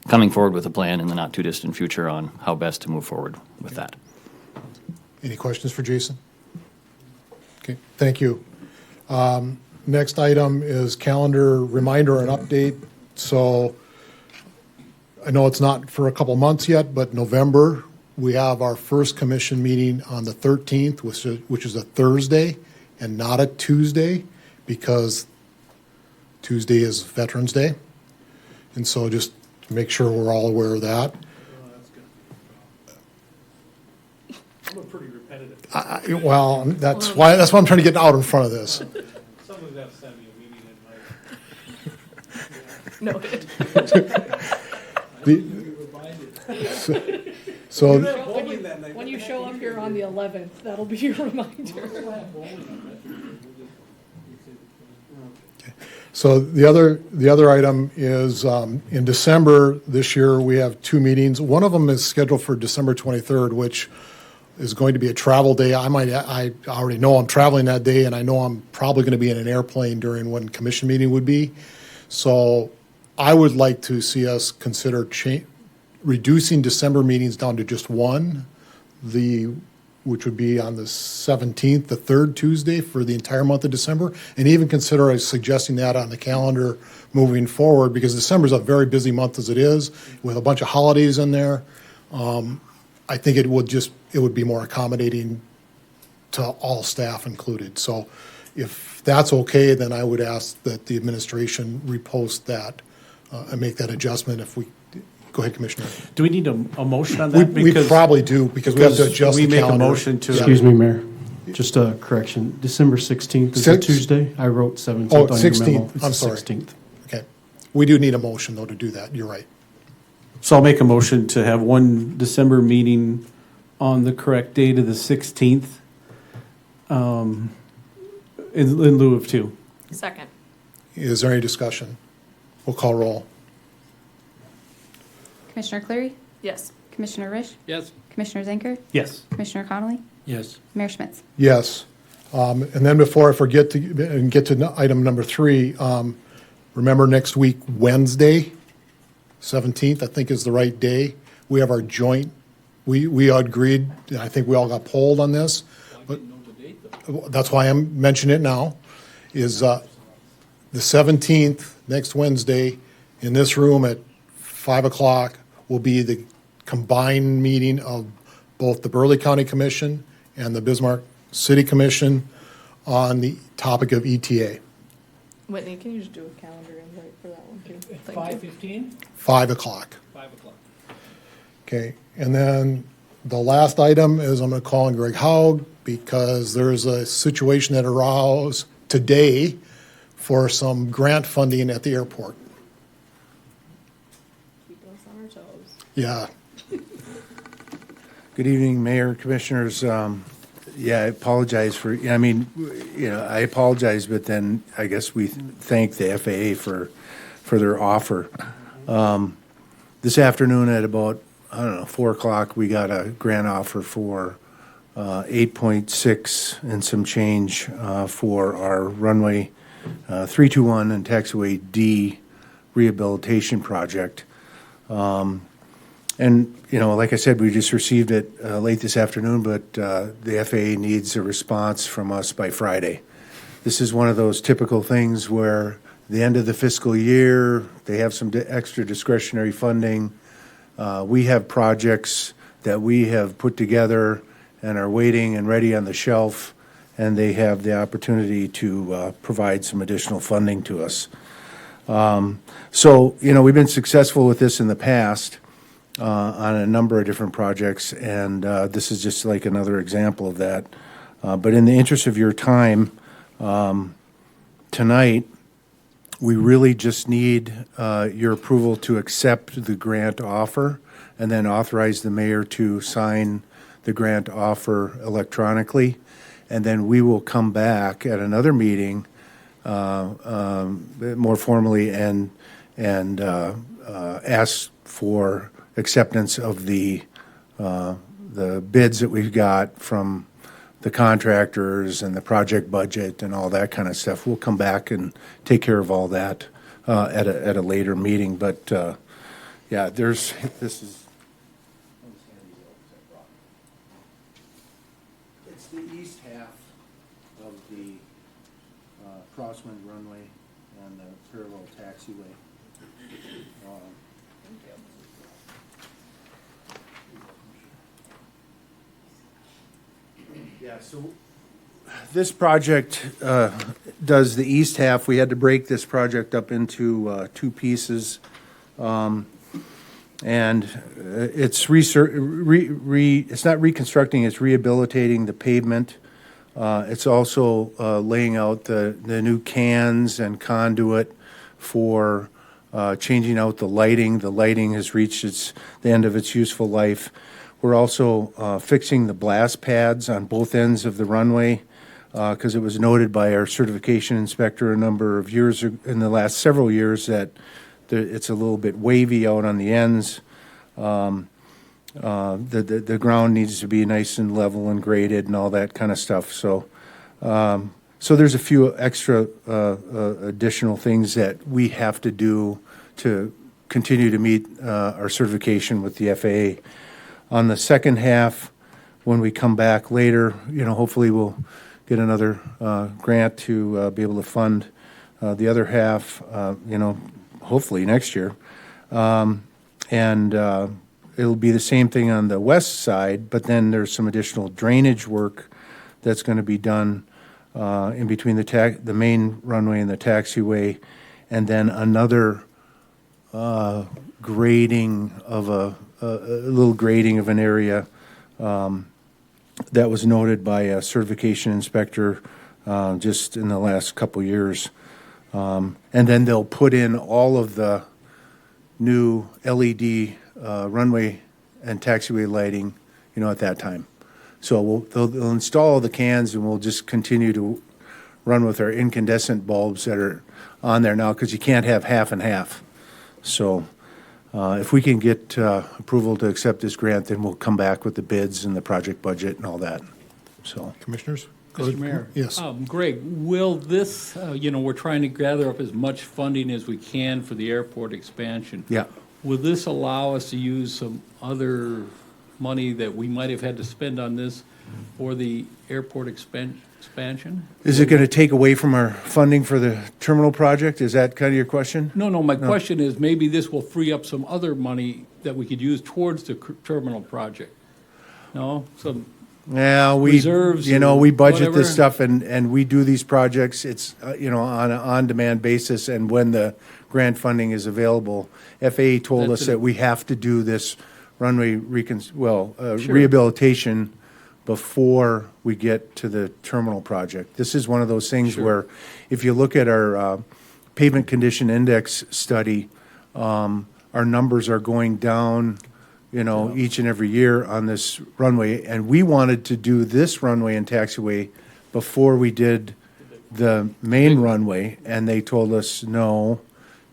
Speaker 15: coming forward with a plan in the not too distant future on how best to move forward with that.
Speaker 1: Any questions for Jason? Okay, thank you. Next item is calendar reminder and update. So I know it's not for a couple months yet, but November, we have our first commission meeting on the 13th, which is a Thursday and not a Tuesday, because Tuesday is Veterans Day. And so just to make sure we're all aware of that.
Speaker 9: I'm a pretty repetitive.
Speaker 1: Well, that's why I'm trying to get out in front of this.
Speaker 9: Someone's got to send me a meeting invite.
Speaker 12: Noted.
Speaker 1: So
Speaker 12: When you show up here on the 11th, that'll be your reminder.
Speaker 1: So the other item is in December this year, we have two meetings. One of them is scheduled for December 23rd, which is going to be a travel day. I already know I'm traveling that day, and I know I'm probably going to be in an airplane during when commission meeting would be. So I would like to see us consider reducing December meetings down to just one, which would be on the 17th, the third Tuesday for the entire month of December, and even consider suggesting that on the calendar moving forward, because December is a very busy month as it is, with a bunch of holidays in there. I think it would be more accommodating to all staff included. So if that's okay, then I would ask that the administration repost that and make that adjustment. Go ahead, Commissioner.
Speaker 9: Do we need a motion on that?
Speaker 1: We probably do, because we have to adjust the calendar.
Speaker 9: We make a motion to.
Speaker 17: Excuse me, Mayor. Just a correction. December 16th is a Tuesday. I wrote 17th
Speaker 1: Oh,
Speaker 17: on your
Speaker 1: 16th.
Speaker 17: memo. It's
Speaker 1: I'm
Speaker 17: the
Speaker 1: sorry.
Speaker 17: 16th.
Speaker 1: Okay. We do need a motion, though, to do that. You're right.
Speaker 9: So I'll make a motion to have one December meeting on the correct date of the 16th, in lieu of two.
Speaker 12: Second.
Speaker 1: Is there any discussion? We'll call roll.
Speaker 4: Commissioner Cleary?
Speaker 12: Yes.
Speaker 4: Commissioner Risch?
Speaker 5: Yes.
Speaker 4: Commissioner Zenker?
Speaker 9: Yes.
Speaker 4: Commissioner Connolly?
Speaker 5: Yes.
Speaker 4: Mayor Schmitz?
Speaker 1: Yes. And then before I forget to get to item number 3, remember next week, Wednesday, 17th, I think is the right day. We have our joint, we agreed, and I think we all got polled on this. But that's why I'm mentioning it now, is the 17th, next Wednesday, in this room at 5 o'clock will be the combined meeting of both the Burley County Commission and the Bismarck City Commission on the topic of ETA.
Speaker 12: Whitney, can you just do a calendar invite for that one too? Thank you.
Speaker 5: 5:15?
Speaker 1: 5 o'clock.
Speaker 5: 5 o'clock.
Speaker 1: Okay, and then the last item is I'm going to call on Greg Haug because there's a situation that arose today for some grant funding at the airport.
Speaker 12: Keep us on our toes.
Speaker 1: Yeah,
Speaker 18: Good evening, Mayor, Commissioners. Yeah, I apologize for, I mean, I apologize, but then I guess we thank the FAA for their offer. This afternoon at about, 4 o'clock, we got a grant offer for 8.6 and some change for our runway 321 and taxiway D rehabilitation project. And, like I said, we just received it late this afternoon, but the FAA needs a response from us by Friday. This is one of those typical things where the end of the fiscal year, they have some extra discretionary funding. We have projects that we have put together and are waiting and ready on the shelf, and they have the opportunity to provide some additional funding to us. So, we've been successful with this in the past. On a number of different projects, and this is just like another example of that. But in the interest of your time, tonight, we really just need your approval to accept the grant offer and then authorize the mayor to sign the grant offer electronically. And then we will come back at another meeting more formally and ask for acceptance of the bids that we've got from the contractors and the project budget and all that kind of stuff. We'll come back and take care of all that at a later meeting. But yeah, this is. It's the east half of the crosswind runway and the parallel taxiway. Yeah, so this project does the east half. We had to break this project up into two pieces. And it's it's not reconstructing, it's rehabilitating the pavement. It's also laying out the new cans and conduit for changing out the lighting. The lighting has reached the end of its useful life. We're also fixing the blast pads on both ends of the runway because it was noted by our certification inspector a number of years in the last several years that it's a little bit wavy out on the ends. The ground needs to be nice and level and graded and all that kind of stuff. So there's a few extra additional things that we have to do to continue to meet our certification with the FAA. On the second half, when we come back later, hopefully we'll get another grant to be able to fund the other half, hopefully next year. And it'll be the same thing on the west side, but then there's some additional drainage work that's going to be done in between the main runway and the taxiway, and then another grading of a little grading of an area that was noted by a certification inspector just in the last couple years. And then they'll put in all of the new LED runway and taxiway lighting, at that time. So they'll install the cans, and we'll just continue to run with our incandescent bulbs that are on there now, because you can't have half and half. So if we can get approval to accept this grant, then we'll come back with the bids and the project budget and all that. So,
Speaker 1: Commissioners?
Speaker 5: Mr. Mayor.
Speaker 1: Yes.
Speaker 5: Greg, will this, we're trying to gather up as much funding as we can for the airport expansion.
Speaker 18: Yeah.
Speaker 5: Will this allow us to use some other money that we might have had to spend on this for the airport expansion?
Speaker 18: Is it going to take away from our funding for the terminal project? Is that kind of your question?
Speaker 5: No, my question is maybe this will free up some other money that we could use towards the terminal project. No?
Speaker 18: Yeah,
Speaker 5: reserves
Speaker 18: we budget
Speaker 5: whatever?
Speaker 18: this stuff and we do these projects. It's, on an on-demand basis, and when the grant funding is available. FAA told
Speaker 5: That's
Speaker 18: us
Speaker 5: it.
Speaker 18: that we have to do this runway
Speaker 5: Sure.
Speaker 18: rehabilitation before we get to the terminal project. This is one of those things
Speaker 5: Sure.
Speaker 18: where, if you look at our pavement condition index study, our numbers are going down, each and every year on this runway. And we wanted to do this runway and taxiway before we did the main runway, and they told us, no,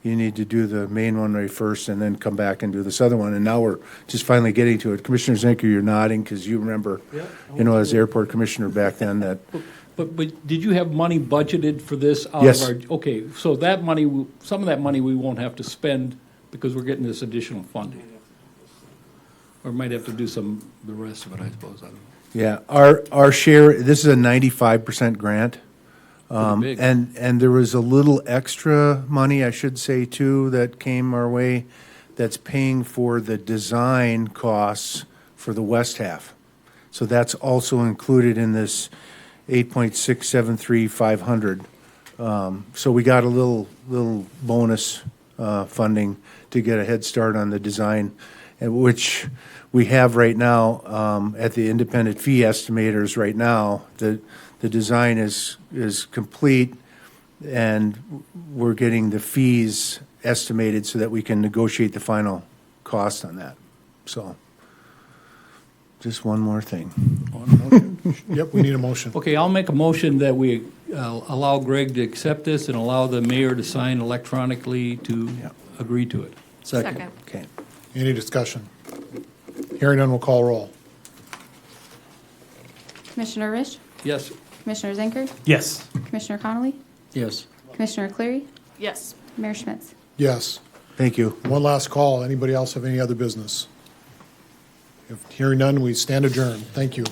Speaker 18: you need to do the main runway first and then come back and do this other one. And now we're just finally getting to it. Commissioner Zinker, you're nodding because you remember, as airport commissioner back then, that
Speaker 5: But did you have money budgeted for this out
Speaker 18: Yes.
Speaker 5: of our, okay, so that money, some of that money we won't have to spend because we're getting this additional funding? Or might have to do the rest of it, I suppose, I don't know.
Speaker 18: yeah, our share, this is a 95% grant.
Speaker 5: Pretty big.
Speaker 18: And there was a little extra money, I should say, too, that came our way that's paying for the design costs for the west half. So that's also included in this 8.673500. So we got a little bonus funding to get a head start on the design, which we have right now at the independent fee estimators right now. The design is complete, and we're getting the fees estimated so that we can negotiate the final cost on that. So, just one more thing.
Speaker 1: Yep, we need a motion.
Speaker 5: Okay, I'll make a motion that we allow Greg to accept this and allow the mayor to sign electronically to agree to it.
Speaker 12: Second.
Speaker 18: Okay.
Speaker 1: Any discussion? Hearing none, we'll call roll.
Speaker 4: Commissioner Rish?
Speaker 5: Yes.
Speaker 4: Commissioner Zinker?
Speaker 9: Yes.
Speaker 4: Commissioner Connolly?
Speaker 5: Yes.
Speaker 4: Commissioner Cleary?
Speaker 12: Yes.
Speaker 4: Mayor Schmitz?
Speaker 1: Yes.
Speaker 18: Thank you.
Speaker 1: One last call. Anybody else have any other business? If hearing none, we stand adjourned. Thank you.